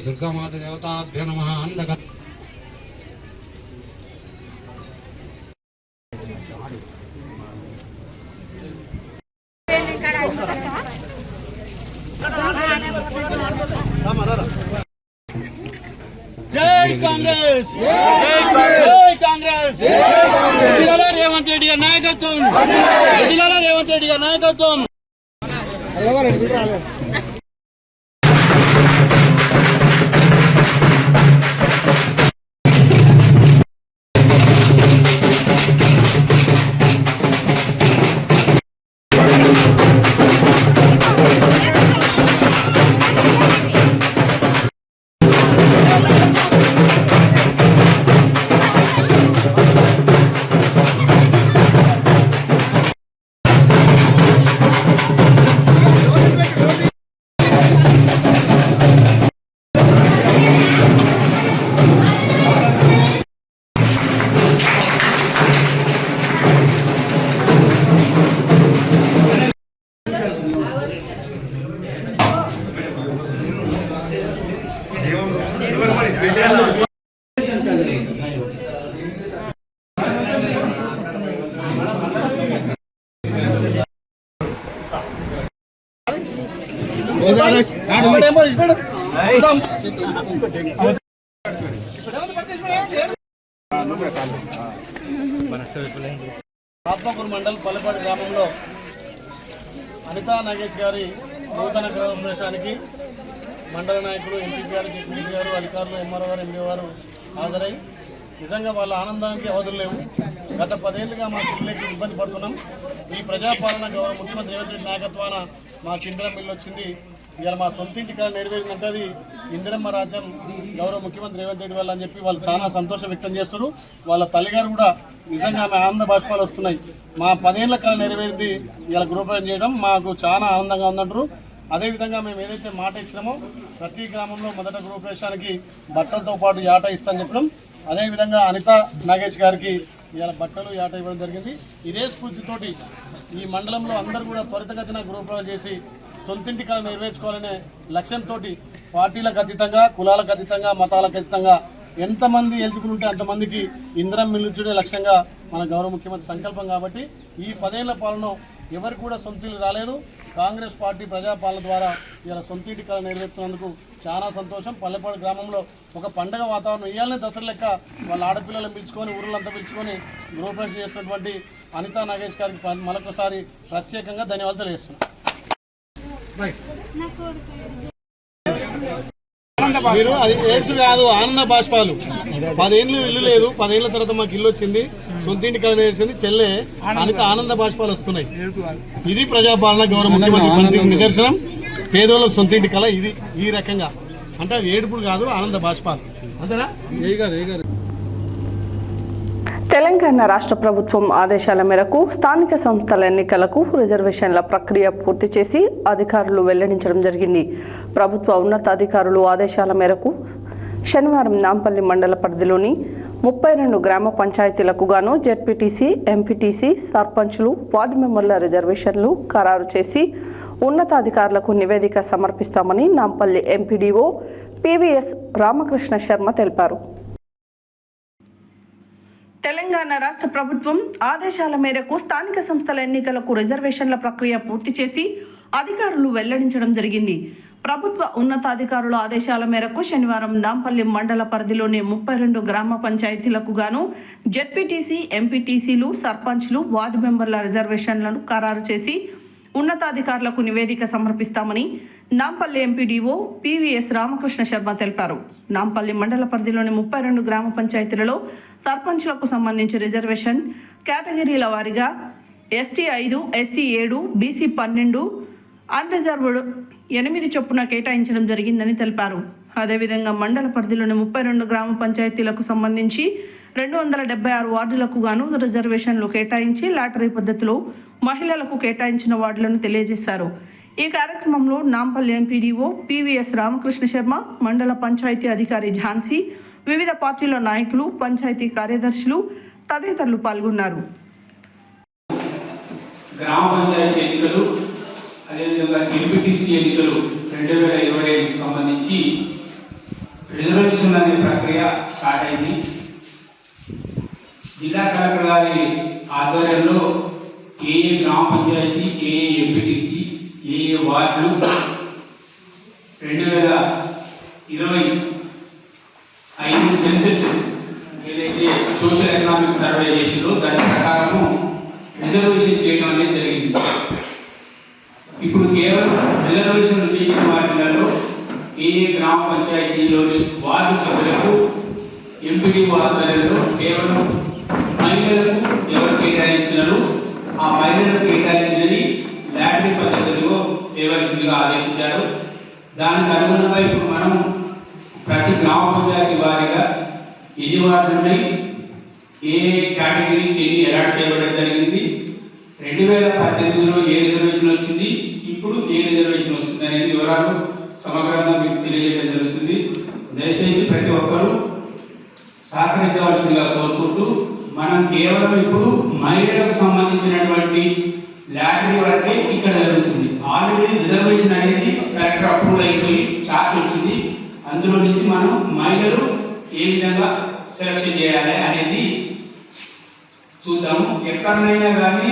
దుర్గామాత దేవతాభ్యో నమః. జై కాంగ్రెస్, జై కాంగ్రెస్, జిల్లాల రేవంత్ రెడ్డి గారి నాయకత్వం, జిల్లాల రేవంత్ రెడ్డి గారి నాయకత్వం. ఆత్మకూరు మండలం పల్లెపాడు గ్రామంలో అనితా నాగేష్ గారి నూతన గృహప్రవేశానికి మండల నాయకులు, ఎంపీ గారు, జడ్పీటీసీ గారు, అధికారులు, ఎంఆర్ఓ గారు, ఎండీఓ గారు హాజరై నిజంగా వాళ్ళ ఆనందానికి అవధులు లేవు. గత 10 ఏళ్ళుగా మా పిల్లలకి ఇబ్బంది పడుతున్నాం. ఈ ప్రజాపాలన గౌరవ ముఖ్యమంత్రి రేవంత్ రెడ్డి నాయకత్వాన మా ఇందిరమ్మ ఇల్లు వచ్చింది. ఇవాళ మా సొంత ఇంటి కళ నెరవేరిందంటే అది ఇందిరమ్మ రాజ్యం గౌరవ ముఖ్యమంత్రి రేవంత్ రెడ్డి వల్ల అని చెప్పి వాళ్ళు చాలా సంతోషం వ్యక్తం చేస్తారు. వాళ్ళ తల్లిగారు కూడా నిజంగా ఆమె ఆనంద బాష్పాలు వస్తున్నాయి. మా 10 ఏళ్ల కళ నెరవేరింది ఇలా గృహప్రవేశం చేయడం మాకు చాలా ఆనందంగా ఉందంటారు. అదేవిధంగా మేము ఏదైతే మాట ఇచ్చినామో ప్రతి గ్రామంలో మొదట గృహప్రవేశానికి బట్టలతో పాటు యాట ఇస్తామని చెప్పడం, అదేవిధంగా అనితా నాగేష్ గారికి ఇవాళ బట్టలు యాట ఇవ్వడం జరిగింది. ఇదే స్ఫూర్తితోటి ఈ మండలంలో అందరూ కూడా త్వరితగతిన గృహప్రవేశం చేసి సొంతింటి కళ నెరవేర్చుకోవాలనే లక్ష్యంతో పార్టీలకు అతీతంగా, కులాలకు అతీతంగా, మతాలకు అతీతంగా ఎంతమంది ఎలిజిబుల్ ఉంటే అంతమందికి ఇందిరమ్మ ఇల్లు ఇచ్చుడే లక్ష్యంగా మన గౌరవ ముఖ్యమంత్రి సంకల్పం. కాబట్టి ఈ 10 ఏళ్ల పాలన ఎవరికి కూడా సొంత ఇల్లు రాలేదు. కాంగ్రెస్ పార్టీ ప్రజాపాలన ద్వారా ఇలా సొంత ఇంటి కళ నెరవేర్చున్నందుకు చాలా సంతోషం. పల్లెపాడు గ్రామంలో ఒక పండగ వాతావరణం ఇవ్వాలనే దసరా లెక్క వాళ్ళ ఆడపిల్లలను పిలుచుకొని, ఊళ్ళంతా పిలుచుకొని గృహప్రవేశం చేస్తున్నటువంటి అనితా నాగేష్ గారికి మరొకసారి ప్రత్యేకంగా ధన్యవాదాలు తెలియజేస్తున్నాం. మీరు అది ఏడ్స్ కాదు, ఆనంద బాష్పాలు. 10 ఏళ్ళు ఇల్లు లేదు, 10 ఏళ్ల తర్వాత మాకు ఇల్లు వచ్చింది, సొంత ఇంటి కళ నేర్చింది చెల్లె అనిత ఆనంద బాష్పాలు వస్తున్నాయి. ఇది ప్రజాపాలన గౌరవ ముఖ్యమంత్రి నిదర్శనం. పేదోళ్ళకు సొంత ఇంటి కళ ఇది ఈ రకంగా అంటే ఏడుపులు కాదు, ఆనంద బాష్పాలు. అంతేనా? తెలంగాణ రాష్ట్ర ప్రభుత్వం ఆదేశాల మేరకు స్థానిక సంస్థల ఎన్నికలకు రిజర్వేషన్ల ప్రక్రియ పూర్తి చేసి అధికారులు వెల్లడించడం జరిగింది. ప్రభుత్వ ఉన్నతాధికారులు ఆదేశాల మేరకు శనివారం నాంపల్లి మండల పరిధిలోని 32 గ్రామ పంచాయతీలకు గాను జెడ్పీటీసీ, ఎంపీటీసీ, సర్పంచ్లు, వార్డు మెంబర్ల రిజర్వేషన్లు ఖరారు చేసి ఉన్నతాధికారులకు నివేదిక సమర్పిస్తామని నాంపల్లి ఎంపీడీఓ పివిఎస్ రామకృష్ణ శర్మ తెలిపారు. తెలంగాణ రాష్ట్ర ప్రభుత్వం ఆదేశాల మేరకు స్థానిక సంస్థల ఎన్నికలకు రిజర్వేషన్ల ప్రక్రియ పూర్తి చేసి అధికారులు వెల్లడించడం జరిగింది. ప్రభుత్వ ఉన్నతాధికారుల ఆదేశాల మేరకు శనివారం నాంపల్లి మండల పరిధిలోని 32 గ్రామ పంచాయతీలకు గాను జెడ్పీటీసీ, ఎంపీటీసీలు, సర్పంచ్లు, వార్డు మెంబర్ల రిజర్వేషన్లను ఖరారు చేసి ఉన్నతాధికారులకు నివేదిక సమర్పిస్తామని నాంపల్లి ఎంపీడీఓ పివిఎస్ రామకృష్ణ శర్మ తెలిపారు. నాంపల్లి మండల పరిధిలోని 32 గ్రామ పంచాయతీలలో సర్పంచ్లకు సంబంధించి రిజర్వేషన్ కేటగిరీల వారీగా ఎస్టీ 5, ఎస్సీ 7, బీసీ 12, అన్రిజర్వ్డ్ 8 చొప్పున కేటాయించడం జరిగిందని తెలిపారు. అదేవిధంగా మండల పరిధిలోని 32 గ్రామ పంచాయతీలకు సంబంధించి 276 వార్డులకు గాను రిజర్వేషన్లు కేటాయించి లాటరీ పద్ధతిలో మహిళలకు కేటాయించిన వార్డులను తెలియజేశారు. ఈ కార్యక్రమంలో నాంపల్లి ఎంపీడీఓ పివిఎస్ రామకృష్ణ శర్మ, మండల పంచాయతీ అధికారి ఝాన్సీ, వివిధ పార్టీల నాయకులు, పంచాయతీ కార్యదర్శులు తదితరులు పాల్గొన్నారు. గ్రామ పంచాయతీ ఎన్నికలు, అదేవిధంగా ఎంపీటీసీ ఎన్నికలు 2025కి సంబంధించి రిజర్వేషన్ అనే ప్రక్రియ స్టార్ట్ అయింది. జిల్లా కలెక్టర్ గారి ఆధ్వర్యంలో ఏ గ్రామ పంచాయతీ, ఏ ఎంపీటీసీ, ఏ వార్డులు 2025 సెన్సెస్ ఏదైతే సోషల్ ఎకనామిక్ సర్వే చేసిందో దాని ప్రకారము రిజర్వేషన్ చేయడం అనేది జరిగింది. ఇప్పుడు కేవలం రిజర్వేషన్లు చేసిన వాటిలలో ఏ గ్రామ పంచాయతీలోని వార్డు సభ్యులకు ఎంపీడీ ఆధ్వర్యంలో కేవలం మహిళలకు ఎవరు కేటాయిస్తున్నారు, ఆ మహిళలకు కేటాయించినది లాటరీ పద్ధతిలో చేయవలసిందిగా ఆదేశించారు. దానికి అనుగుణంగా ఇప్పుడు మనం ప్రతి గ్రామ పంచాయతీ వారీగా ఎన్ని వార్డులు ఉన్నాయి, ఏ కేటగిరీకి ఎన్ని అలాట్ చేయబడడం జరిగింది, 2018లో ఏ రిజర్వేషన్ వచ్చింది, ఇప్పుడు ఏ రిజర్వేషన్ వస్తుంది అనేది వివరాలు సమగ్రంగా మీకు తెలియజేయడం జరుగుతుంది. దయచేసి ప్రతి ఒక్కరూ సహకరించవలసిందిగా కోరుకుంటూ, మనం కేవలం ఇప్పుడు మహిళలకు సంబంధించినటువంటి లాటరీ వరకే ఇక్కడ జరుగుతుంది. ఆల్రెడీ రిజర్వేషన్ అనేది కరెక్ట్ అప్రూవల్ అయిపోయి చార్ట్ వచ్చింది. అందులో నుంచి మనం మహిళలు ఏ విధంగా సెలక్షన్ చేయాలి అనేది చూద్దాము. ఎక్కడైనా కానీ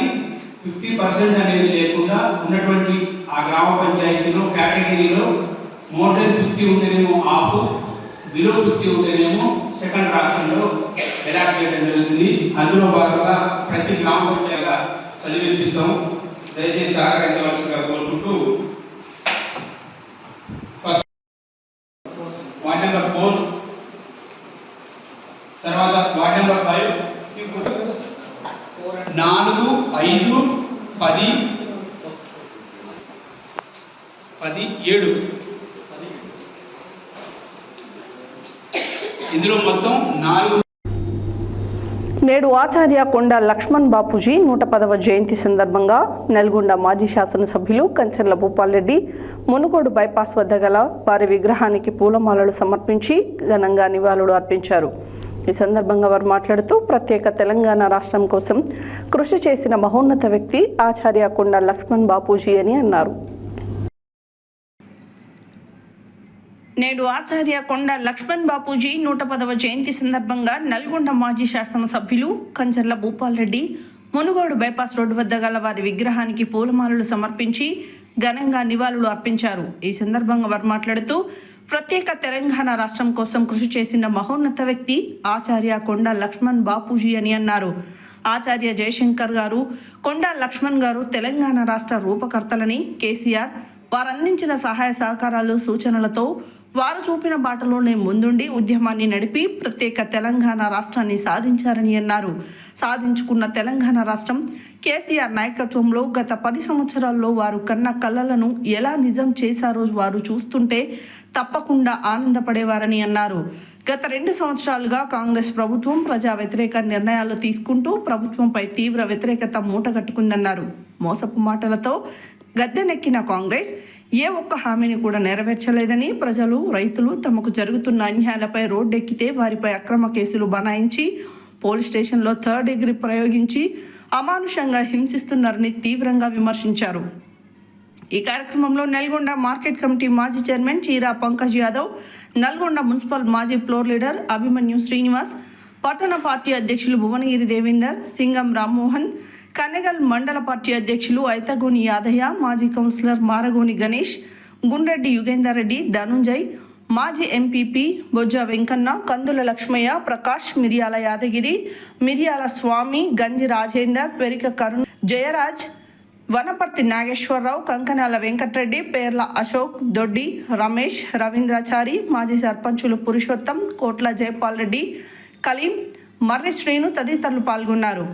50% అనేది లేకుండా ఉన్నటువంటి ఆ గ్రామ పంచాయతీలో కేటగిరీలో మోర్ దెన్ 50 ఉంటేనేమో ఆఫ్, బిలో 50 ఉంటేనేమో సెకండ్ ఆప్షన్లో అలాట్ చేయడం జరుగుతుంది. అందులో భాగంగా ప్రతి గ్రామ పంచాయతీగా చదివిపిస్తాము. దయచేసి సహకరించవలసిందిగా కోరుకుంటూ, ఫస్ట్ వార్డ్ నెంబర్ 4, తర్వాత వార్డ్ నెంబర్ 5, 4, 5, 10, 7 ఇందులో మొత్తం 4. నేడు ఆచార్య కొండ లక్ష్మణ్ బాపూజీ 110వ జయంతి సందర్భంగా నల్గొండ మాజీ శాసనసభ్యులు కంచర్ల భూపాల్రెడ్డి మునుగోడు బైపాస్ వద్ద గల వారి విగ్రహానికి పూలమాలలు సమర్పించి ఘనంగా నివాళులు అర్పించారు. ఈ సందర్భంగా వారు మాట్లాడుతూ ప్రత్యేక తెలంగాణ రాష్ట్రం కోసం కృషి చేసిన మహోన్నత వ్యక్తి ఆచార్య కొండ లక్ష్మణ్ బాపూజీ అని అన్నారు. నేడు ఆచార్య కొండ లక్ష్మణ్ బాపూజీ 110వ జయంతి సందర్భంగా నల్గొండ మాజీ శాసనసభ్యులు కంచర్ల భూపాల్రెడ్డి మునుగోడు బైపాస్ రోడ్డు వద్ద గల వారి విగ్రహానికి పూలమాలలు సమర్పించి ఘనంగా నివాళులు అర్పించారు. ఈ సందర్భంగా వారు మాట్లాడుతూ ప్రత్యేక తెలంగాణ రాష్ట్రం కోసం కృషి చేసిన మహోన్నత వ్యక్తి ఆచార్య కొండ లక్ష్మణ్ బాపూజీ అని అన్నారు. ఆచార్య జయశంకర్ గారు, కొండ లక్ష్మణ్ గారు తెలంగాణ రాష్ట్ర రూపకర్తలని కేసీఆర్ వారు అందించిన సహాయ సహకారాలు, సూచనలతో వారు చూపిన బాటలోనే ముందుండి ఉద్యమాన్ని నడిపి ప్రత్యేక తెలంగాణ రాష్ట్రాన్ని సాధించారని అన్నారు. సాధించుకున్న తెలంగాణ రాష్ట్రం కేసీఆర్ నాయకత్వంలో గత 10 సంవత్సరాల్లో వారు కన్న కలలను ఎలా నిజం చేశారో వారు చూస్తుంటే తప్పకుండా ఆనందపడేవారని అన్నారు. గత 2 సంవత్సరాలుగా కాంగ్రెస్ ప్రభుత్వం ప్రజా వ్యతిరేక నిర్ణయాలు తీసుకుంటూ ప్రభుత్వంపై తీవ్ర వ్యతిరేకత మూటగట్టుకుందన్నారు. మోసపు మాటలతో గద్దెనెక్కిన కాంగ్రెస్ ఏ ఒక్క హామీని కూడా నెరవేర్చలేదని, ప్రజలు, రైతులు తమకు జరుగుతున్న అన్యాయాలపై రోడ్డెక్కితే వారిపై అక్రమ కేసులు బనాయించి పోలీస్ స్టేషన్లో 3rd డిగ్రీ ప్రయోగించి అమానుషంగా హింసిస్తున్నారని తీవ్రంగా విమర్శించారు. ఈ కార్యక్రమంలో నల్గొండ మార్కెట్ కమిటీ మాజీ చైర్మన్ చీరా పంకజ్ యాదవ్, నల్గొండ మున్సిపల్ మాజీ ఫ్లోర్ లీడర్ అభిమన్యు శ్రీనివాస్, పట్టణ పార్టీ అధ్యక్షులు భువనగిరి దేవేందర్, సింగం రామ్మోహన్, కన్నెగల్ మండల పార్టీ అధ్యక్షులు ఐతగోని యాదయ్య, మాజీ కౌన్సిలర్ మారగోని గణేష్, గుండ్రెడ్డి యుగేందర్ రెడ్డి, ధనుంజయ్, మాజీ ఎంపీపీ బొజ్జ వెంకన్న, కందుల లక్ష్మయ్య, ప్రకాష్, మిరియాల యాదగిరి, మిరియాల స్వామి, గంజి రాజేందర్, పెరిక కరుణ్, జయరాజ్, వనపర్తి నాగేశ్వరరావు, కంకనాల వెంకటరెడ్డి, పేర్ల అశోక్, దొడ్డి రమేష్, రవీంద్రాచారి, మాజీ సర్పంచులు పురుషోత్తం, కోట్ల జయపాల్ రెడ్డి, కలీం, మర్రి శ్రీను తదితరులు పాల్గొన్నారు.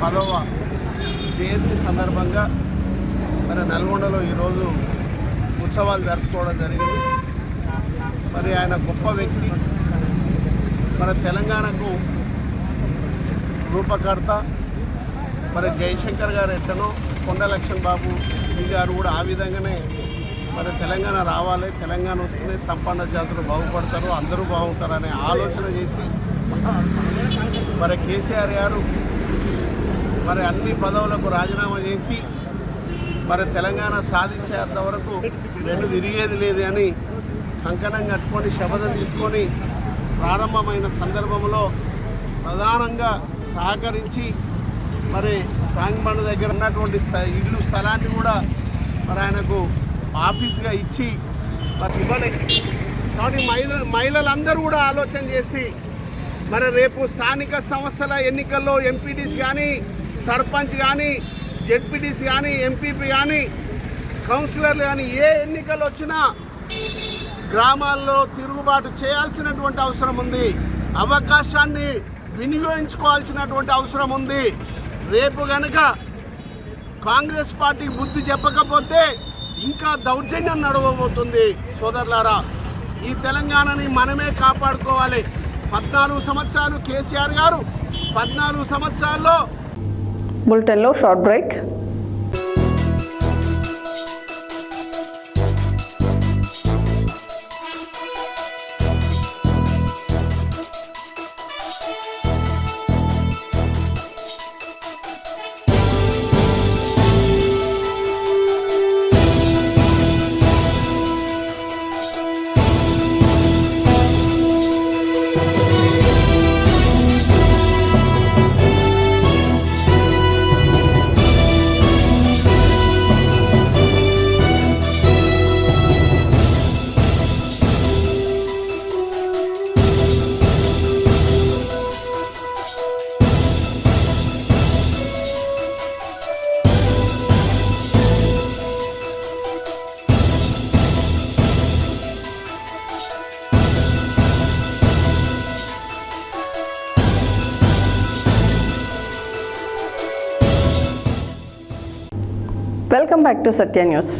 పదవ జయంతి సందర్భంగా మరి నల్గొండలో ఈరోజు ఉత్సవాలు జరుపుకోవడం జరిగింది. మరి ఆయన గొప్ప వ్యక్తి, మన తెలంగాణకు రూపకర్త. మరి జయశంకర్ గారు ఎట్లనో కొండ లక్ష్మణ్ బాబు గారు కూడా ఆ విధంగానే మరి తెలంగాణ రావాలి, తెలంగాణ వస్తేనే సంపన్న జాతులు బాగుపడతారు, అందరూ బాగుంటారు అనే ఆలోచన చేసి మరి కేసీఆర్ గారు మరి అన్ని పదవులకు రాజీనామా చేసి మరి తెలంగాణ సాధించేంత వరకు వెన్ను విరిగేది లేదు అని కంకణం కట్టుకొని శపథం తీసుకొని ప్రారంభమైన సందర్భంలో ప్రధానంగా సహకరించి మరి ట్యాంక్ బండ్ దగ్గర ఉన్నటువంటి ఇల్లు స్థలాన్ని కూడా మరి ఆయనకు ఆఫీస్గా ఇచ్చి మరి ఇవ్వలేదు. కాబట్టి మహిళలందరూ కూడా ఆలోచన చేసి మరి రేపు స్థానిక సంస్థల ఎన్నికల్లో ఎంపీటీసీ కానీ, సర్పంచ్ కానీ, జెడ్పీటీసీ కానీ, ఎంపీపీ కానీ, కౌన్సిలర్లు కానీ ఏ ఎన్నికలు వచ్చినా గ్రామాల్లో తిరుగుబాటు చేయాల్సినటువంటి అవసరం ఉంది. అవకాశాన్ని వినియోగించుకోవాల్సినటువంటి అవసరం ఉంది. రేపు కనుక కాంగ్రెస్ పార్టీకి బుద్ధి చెప్పకపోతే ఇంకా దౌర్జన్యం నడవబోతుంది. సోదరులారా, ఈ తెలంగాణని మనమే కాపాడుకోవాలి. 14 సంవత్సరాలు కేసీఆర్ గారు 14 సంవత్సరాల్లో. బులెటిన్లో short break. Welcome back to Satya news.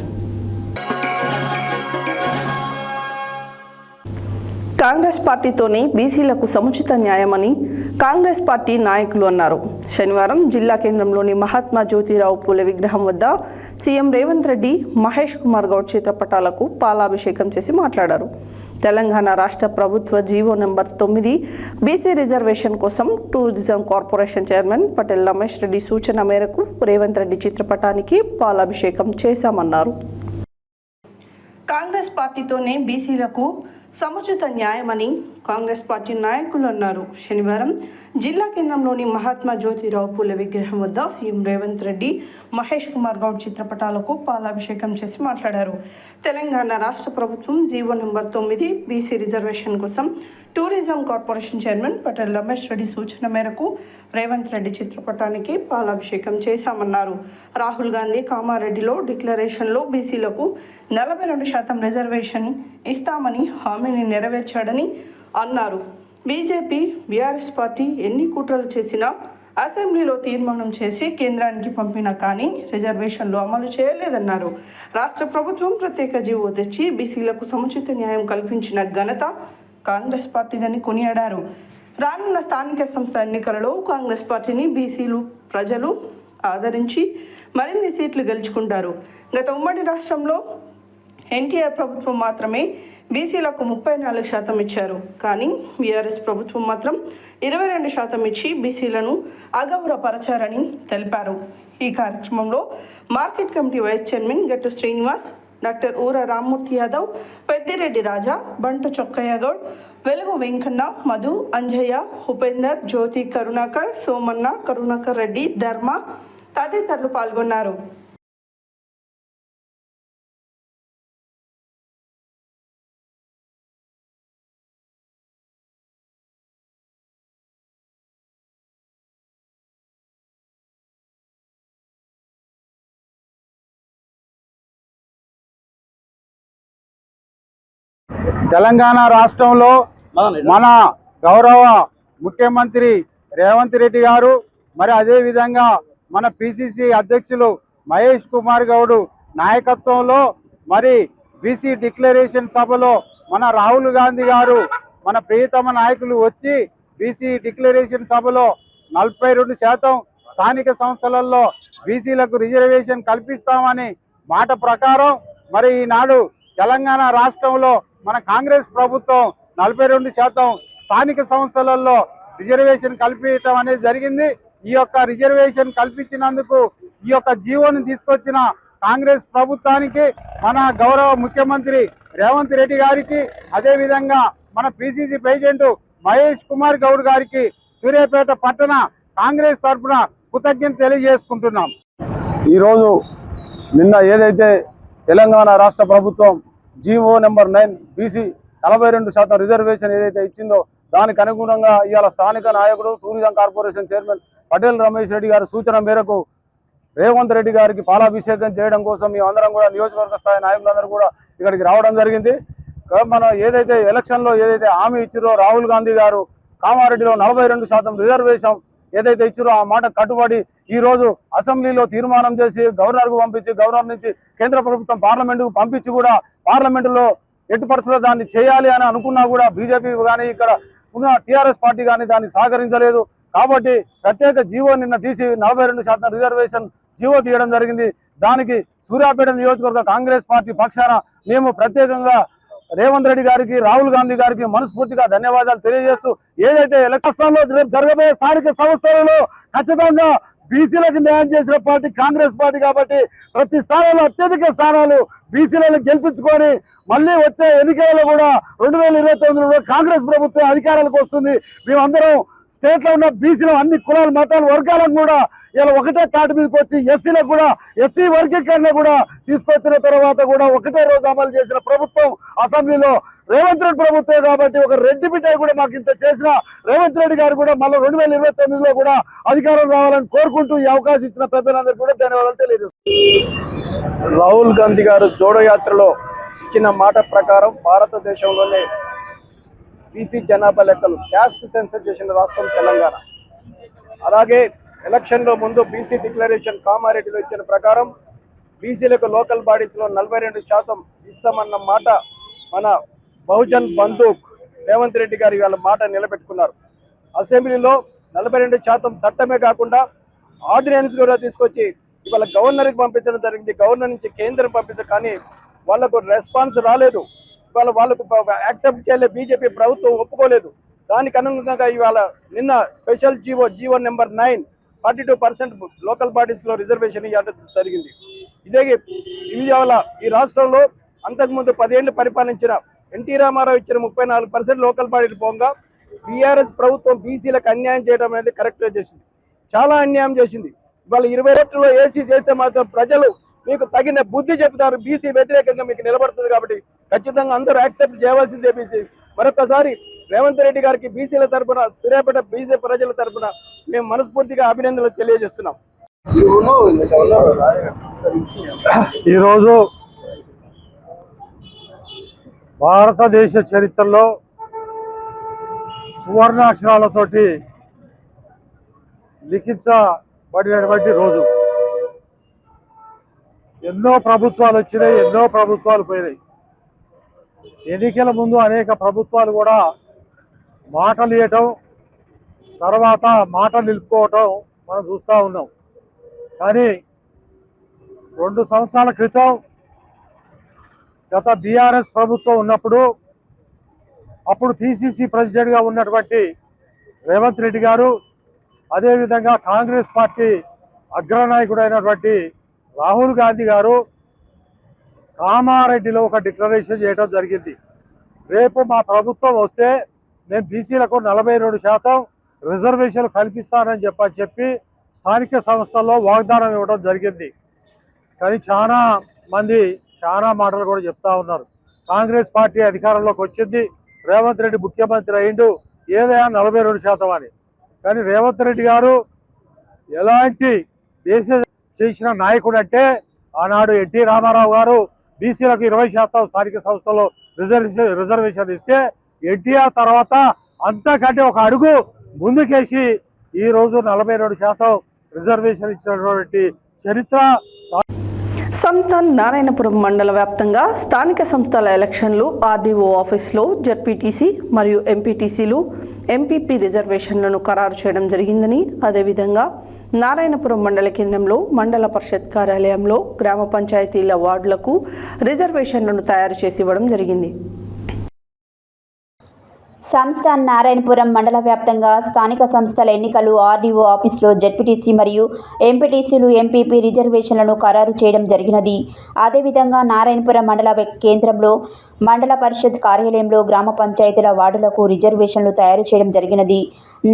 Congress పార్టీతోనే బీసీలకు సముచిత న్యాయమని కాంగ్రెస్ పార్టీ నాయకులు అన్నారు. శనివారం జిల్లా కేంద్రంలోని మహాత్మా జ్యోతిరావు పూలే విగ్రహం వద్ద సీఎం రేవంత్ రెడ్డి, మహేష్ కుమార్ గౌడ్ చిత్రపటాలకు పాలాభిషేకం చేసి మాట్లాడారు. తెలంగాణ రాష్ట్ర ప్రభుత్వ జీవో నెంబర్ 9 బీసీ రిజర్వేషన్ కోసం tourism corporation chairman Patel Ramesh Reddy సూచన మేరకు రేవంత్ రెడ్డి చిత్రపటానికి పాలాభిషేకం చేశామన్నారు. కాంగ్రెస్ పార్టీతోనే బీసీలకు సముచిత న్యాయమని కాంగ్రెస్ పార్టీ నాయకులు అన్నారు. శనివారం జిల్లా కేంద్రంలోని మహాత్మా జ్యోతిరావు పూలే విగ్రహం వద్ద సీఎం రేవంత్ రెడ్డి, మహేష్ కుమార్ గౌడ్ చిత్రపటాలకు పాలాభిషేకం చేసి మాట్లాడారు. తెలంగాణ రాష్ట్ర ప్రభుత్వం జీవో నెంబర్ 9 బీసీ రిజర్వేషన్ కోసం tourism corporation chairman Patel Ramesh Reddy సూచన మేరకు రేవంత్ రెడ్డి చిత్రపటానికి పాలాభిషేకం చేశామన్నారు. రాహుల్ గాంధీ కామారెడ్డిలో డిక్లరేషన్లో బీసీలకు 42% రిజర్వేషన్ ఇస్తామని హామీని నెరవేర్చాడని అన్నారు. బీజేపీ, బీఆర్ఎస్ పార్టీ ఎన్ని కుట్రలు చేసినా అసెంబ్లీలో తీర్మానం చేసి కేంద్రానికి పంపినా కానీ రిజర్వేషన్లు అమలు చేయలేదన్నారు. రాష్ట్ర ప్రభుత్వం ప్రత్యేక జీవో తెచ్చి బీసీలకు సముచిత న్యాయం కల్పించిన ఘనత కాంగ్రెస్ పార్టీదని కొనియాడారు. రానున్న స్థానిక సంస్థ ఎన్నికలలో కాంగ్రెస్ పార్టీని బీసీలు ప్రజలు ఆదరించి మరిన్ని సీట్లు గెలుచుకుంటారు. గత ఉమ్మడి రాష్ట్రంలో ఎన్టీఆర్ ప్రభుత్వం మాత్రమే బీసీలకు 34% ఇచ్చారు. కానీ బీఆర్ఎస్ ప్రభుత్వం మాత్రం 22% ఇచ్చి బీసీలను అగౌరవపరచారని తెలిపారు. ఈ కార్యక్రమంలో మార్కెట్ కమిటీ వైస్ చైర్మన్ గట్టు శ్రీనివాస్, డాక్టర్ ఊర రామ్మూర్తి యాదవ్, పెద్దిరెడ్డి రాజా, బంటు చొక్కయ్య గౌడ్, వెలుగు వెంకన్న, మధు, అంజయ్య, ఉపేందర్, జ్యోతి, కరుణాకర్, సోమన్న, కరుణాకర్ రెడ్డి, ధర్మ తదితరులు పాల్గొన్నారు. తెలంగాణ రాష్ట్రంలో మన గౌరవ ముఖ్యమంత్రి రేవంత్ రెడ్డి గారు, మరి అదేవిధంగా మన పిసిసి అధ్యక్షులు మహేష్ కుమార్ గౌడ్ నాయకత్వంలో మరి బీసీ డిక్లరేషన్ సభలో మన రాహుల్ గాంధీ గారు, మన ప్రియతమ నాయకులు వచ్చి బీసీ డిక్లరేషన్ సభలో 42% స్థానిక సంస్థలలో బీసీలకు రిజర్వేషన్ కల్పిస్తామని మాట ప్రకారం మరి ఈనాడు తెలంగాణ రాష్ట్రంలో మన కాంగ్రెస్ ప్రభుత్వం 42% స్థానిక సంస్థలలో రిజర్వేషన్ కల్పించడం అనేది జరిగింది. ఈ యొక్క రిజర్వేషన్ కల్పించినందుకు ఈ యొక్క జీవోని తీసుకొచ్చిన కాంగ్రెస్ ప్రభుత్వానికి, మన గౌరవ ముఖ్యమంత్రి రేవంత్ రెడ్డి గారికి, అదేవిధంగా మన పిసిసి ప్రెసిడెంట్ మహేష్ కుమార్ గౌడ్ గారికి సూర్యాపేట పట్టణ కాంగ్రెస్ తరఫున కృతజ్ఞత తెలియజేసుకుంటున్నాం. ఈరోజు నిన్న ఏదైతే తెలంగాణ రాష్ట్ర ప్రభుత్వం జీవో నెంబర్ 9 బీసీ 42% రిజర్వేషన్ ఏదైతే ఇచ్చిందో దానికి అనుగుణంగా ఇవాళ స్థానిక నాయకుడు tourism corporation chairman Patel Ramesh Reddy గారి సూచన మేరకు రేవంత్ రెడ్డి గారికి పాలాభిషేకం చేయడం కోసం మేమందరం కూడా నియోజకవర్గ స్థాయి నాయకులందరూ కూడా ఇక్కడికి రావడం జరిగింది. మనం ఏదైతే ఎలక్షన్లో ఏదైతే హామీ ఇచ్చారో రాహుల్ గాంధీ గారు కామారెడ్డిలో 42% రిజర్వేషన్ ఏదైతే ఇచ్చారో ఆ మాట కట్టుబడి ఈ రోజు అసెంబ్లీలో తీర్మానం చేసి గవర్నర్కు పంపించి, గవర్నర్ నుంచి కేంద్ర ప్రభుత్వం పార్లమెంటుకు పంపించి కూడా పార్లమెంటులో ఎట్టి పరిస్థితుల్లో దాన్ని చేయాలి అని అనుకున్నా కూడా బీజేపీ కానీ ఇక్కడ ఉన్న టీఆర్ఎస్ పార్టీ కానీ దాన్ని సహకరించలేదు. కాబట్టి ప్రత్యేక జీవో నిన్న తీసి 42% రిజర్వేషన్ జీవో తీయడం జరిగింది. దానికి సూర్యాపేట నియోజకవర్గ కాంగ్రెస్ పార్టీ పక్షాన మేము ప్రత్యేకంగా రేవంత్ రెడ్డి గారికి, రాహుల్ గాంధీ గారికి మనస్ఫూర్తిగా ధన్యవాదాలు తెలియజేస్తూ, ఏదైతే ఎలక్షన్లో జరగబోయే స్థానిక సంస్థలలో ఖచ్చితంగా బీసీలకు న్యాయం చేసిన పార్టీ కాంగ్రెస్ పార్టీ కాబట్టి ప్రతి స్థానంలో అత్యధిక స్థానాలు బీసీలను గెలిపించుకొని మళ్ళీ వచ్చే ఎన్నికలలో కూడా 2029లో కాంగ్రెస్ ప్రభుత్వం అధికారాలకు వస్తుంది. మేమందరం స్టేట్లో ఉన్న బీసీలు అన్ని కులాలు, మతాలు, వర్గాలకు కూడా ఇలా ఒకటే తాటి మీదకి వచ్చి ఎస్సీలకు కూడా ఎస్సీ వర్గీకరణ కూడా తీసుకొచ్చిన తర్వాత కూడా ఒకటే రోజు అమలు చేసిన ప్రభుత్వం అసెంబ్లీలో రేవంత్ రెడ్డి ప్రభుత్వం కాబట్టి ఒక రెడ్డి బిడ్డ కూడా మాకు ఇంత చేసిన రేవంత్ రెడ్డి గారు కూడా మళ్ళీ 2029లో కూడా అధికారం రావాలని కోరుకుంటూ ఈ అవకాశం ఇచ్చిన పెద్దలందరికీ కూడా ధన్యవాదాలు తెలియజేస్తున్నాను. రాహుల్ గాంధీ గారు జోడో యాత్రలో ఇచ్చిన మాట ప్రకారం భారతదేశంలోనే బీసీ జనాభా లెక్కలు క్యాస్ట్ సెన్సస్ చేసిన రాష్ట్రం తెలంగాణ. అలాగే ఎలక్షన్లో ముందు బీసీ డిక్లరేషన్ కామారెడ్డిలో ఇచ్చిన ప్రకారం బీసీలకు లోకల్ బాడీస్లో 42% ఇస్తామన్న మాట మన బహుజన్ బంధుక్ రేవంత్ రెడ్డి గారు వాళ్ళ మాట నిలబెట్టుకున్నారు. అసెంబ్లీలో 42% చట్టమే కాకుండా ఆర్డినెన్స్ కూడా తీసుకొచ్చి ఇవాళ గవర్నర్కి పంపించడం జరిగింది. గవర్నర్ నుంచి కేంద్రం పంపించారు, కానీ వాళ్లకు రెస్పాన్స్ రాలేదు. ఇవాళ వాళ్ళకు యాక్సెప్ట్ చేయలేదు, బీజేపీ ప్రభుత్వం ఒప్పుకోలేదు. దానికి అనుగుణంగా ఇవాళ నిన్న స్పెషల్ జీవో నెంబర్ 9 42% లోకల్ బాడీస్లో రిజర్వేషన్ ఇవ్వడం జరిగింది. ఇది ఇవాళ ఈ రాష్ట్రంలో అంతకుముందు 10 ఏళ్ళు పరిపాలించిన ఎన్టీ రామారావు ఇచ్చిన 34% లోకల్ బాడీలు పోగా బీఆర్ఎస్ ప్రభుత్వం బీసీలకు అన్యాయం చేయడం అనేది కరెక్ట్గా చేసింది. చాలా అన్యాయం చేసింది. ఇవాళ 20 ఏసీ చేస్తే మాత్రం ప్రజలు మీకు తగిన బుద్ధి చెప్తారు. బీసీ వ్యతిరేకంగా మీకు నిలబడుతుంది కాబట్టి ఖచ్చితంగా అందరూ యాక్సెప్ట్ చేయవలసిందే. బీసీ మరొకసారి రేవంత్ రెడ్డి గారికి బీసీల తరఫున, సూర్యాపేట బీసీ ప్రజల తరఫున మేము మనస్ఫూర్తిగా అభినందనలు తెలియజేస్తున్నాం. ఈరోజు భారతదేశ చరిత్రలో సువర్ణాక్షరాలతోటి లిఖించబడినటువంటి రోజు. ఎన్నో ప్రభుత్వాలు వచ్చినాయి, ఎన్నో ప్రభుత్వాలు పోయినాయి. ఎన్నికల ముందు అనేక ప్రభుత్వాలు కూడా మాటలు ఇవ్వటం, తర్వాత మాటలు నిలుపుకోవటం మనం చూస్తూ ఉన్నాం. కానీ 2 సంవత్సరాల క్రితం గత బీఆర్ఎస్ ప్రభుత్వం ఉన్నప్పుడు, అప్పుడు పిసిసి ప్రెసిడెంట్గా ఉన్నటువంటి రేవంత్ రెడ్డి గారు, అదేవిధంగా కాంగ్రెస్ పార్టీ అగ్రనాయకుడైనటువంటి రాహుల్ గాంధీ గారు కామారెడ్డిలో ఒక డిక్లరేషన్ చేయడం జరిగింది. రేపు మా ప్రభుత్వం వస్తే మేము బీసీలకు 42% రిజర్వేషన్లు కల్పిస్తానని చెప్పి స్థానిక సంస్థల్లో వాగ్దానం ఇవ్వడం జరిగింది. కానీ చాలా మంది చాలా మాటలు కూడా చెప్తా ఉన్నారు. కాంగ్రెస్ పార్టీ అధికారంలోకి వచ్చింది, రేవంత్ రెడ్డి ముఖ్యమంత్రి అయిండు, ఏదైనా 42% అని. కానీ రేవంత్ రెడ్డి గారు ఎలాంటి దేశం చేసిన నాయకుడు అంటే, ఆనాడు ఎన్టీ రామారావు గారు బీసీలకు 20% స్థానిక సంస్థలో రిజర్వేషన్ ఇస్తే, ఎన్టీఆర్ తర్వాత అంతకంటే ఒక అడుగు ముందుకేసి ఈరోజు 42% రిజర్వేషన్ ఇచ్చినటువంటి చరిత్ర. సంస్థాన్ నారాయణపురం మండల వ్యాప్తంగా స్థానిక సంస్థల ఎలక్షన్లు ఆర్డీఓ ఆఫీసులో జెడ్పీటీసీ మరియు ఎంపీటీసీలు, ఎంపీపీ రిజర్వేషన్లను ఖరారు చేయడం జరిగిందని, అదేవిధంగా నారాయణపురం మండల కేంద్రంలో మండల పరిషత్ కార్యాలయంలో గ్రామ పంచాయతీల వార్డులకు రిజర్వేషన్లను తయారు చేసి ఇవ్వడం జరిగింది. సంస్థాన్ నారాయణపురం మండల వ్యాప్తంగా స్థానిక సంస్థల ఎన్నికలు ఆర్డీఓ ఆఫీసులో జెడ్పీటీసీ మరియు ఎంపీటీసీలు, ఎంపీపీ రిజర్వేషన్లను ఖరారు చేయడం జరిగినది. అదేవిధంగా నారాయణపురం మండల కేంద్రంలో మండల పరిషత్ కార్యాలయంలో గ్రామ పంచాయతీల వార్డులకు రిజర్వేషన్లు తయారు చేయడం జరిగినది.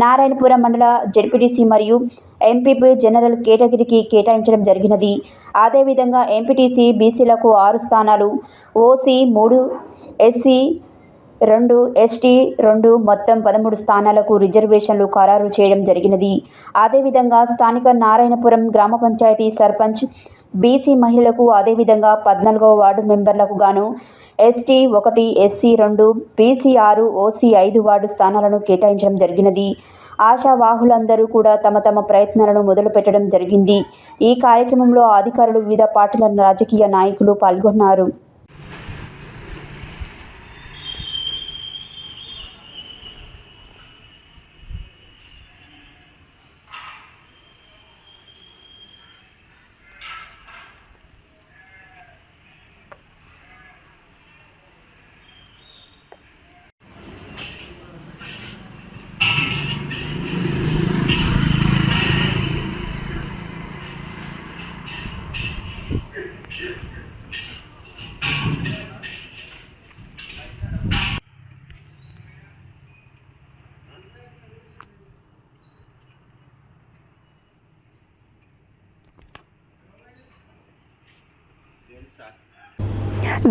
నారాయణపురం మండల జెడ్పీటీసీ మరియు ఎంపీపీ జనరల్ కేటగిరీకి కేటాయించడం జరిగినది. అదేవిధంగా ఎంపీటీసీ బీసీలకు 6 స్థానాలు, ఓసీ 3, ఎస్సీ 2, ఎస్టీ 2 మొత్తం 13 స్థానాలకు రిజర్వేషన్లు ఖరారు చేయడం జరిగినది. అదేవిధంగా స్థానిక నారాయణపురం గ్రామ పంచాయతీ సర్పంచ్ బీసీ మహిళలకు, అదేవిధంగా 14వ వార్డు మెంబర్లకు గాను ST 1, SC 2, BC 6, OC 5 ward స్థానాలను కేటాయించడం జరిగినది. ఆశావాహులందరూ కూడా తమ తమ ప్రయత్నాలను మొదలు పెట్టడం జరిగింది. ఈ కార్యక్రమంలో అధికారులు, వివిధ పార్టీల రాజకీయ నాయకులు పాల్గొన్నారు.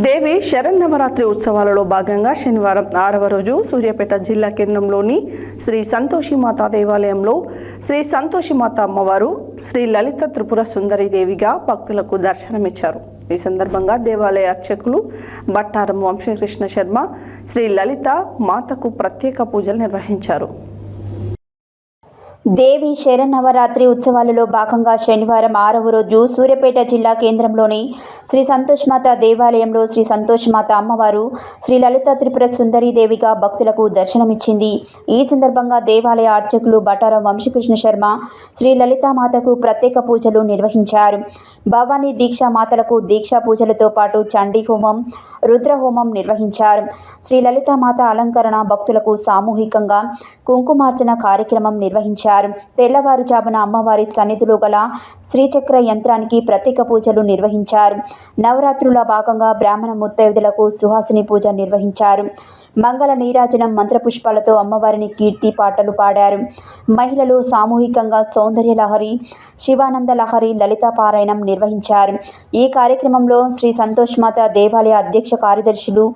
దేవి శరన్నవరాత్రి ఉత్సవాలలో భాగంగా శనివారం 6వ రోజు సూర్యాపేట జిల్లా కేంద్రంలోని శ్రీ సంతోషిమాత దేవాలయంలో శ్రీ సంతోషిమాత అమ్మవారు శ్రీ లలిత త్రిపుర సుందరి దేవిగా భక్తులకు దర్శనమిచ్చారు. ఈ సందర్భంగా దేవాలయ అర్చకులు బట్టారం వంశీకృష్ణ శర్మ శ్రీ లలిత మాతకు ప్రత్యేక పూజలు నిర్వహించారు. దేవి శరన్నవరాత్రి ఉత్సవాలలో భాగంగా శనివారం 6వ రోజు సూర్యాపేట జిల్లా కేంద్రంలోని శ్రీ సంతోషిమాత దేవాలయంలో శ్రీ సంతోషిమాత అమ్మవారు శ్రీ లలిత త్రిపుర సుందరి దేవిగా భక్తులకు దర్శనమిచ్చింది. ఈ సందర్భంగా దేవాలయ అర్చకులు బటారం వంశీకృష్ణ శర్మ శ్రీ లలితామాతకు ప్రత్యేక పూజలు నిర్వహించారు. భవానీ దీక్షా మాతలకు దీక్షా పూజలతో పాటు చండీ హోమం, రుద్రహోమం నిర్వహించారు. శ్రీ లలితామాత అలంకరణ భక్తులకు సామూహికంగా కుంకుమార్చన కార్యక్రమం నిర్వహించారు. తెల్లవారుజామున అమ్మవారి సన్నిధిలో గల శ్రీచక్ర యంత్రానికి ప్రత్యేక పూజలు నిర్వహించారు. నవరాత్రుల భాగంగా బ్రాహ్మణ ముత్తైదులకు సుహాసిని పూజ నిర్వహించారు. మంగళ నీరాజనం మంత్రపుష్పాలతో అమ్మవారిని కీర్తి పాటలు పాడారు. మహిళలు సామూహికంగా సౌందర్య లహరి, శివానంద లహరి, లలితా పారాయణం నిర్వహించారు. ఈ కార్యక్రమంలో శ్రీ సంతోష్ మాత దేవాలయ అధ్యక్ష కార్యదర్శులు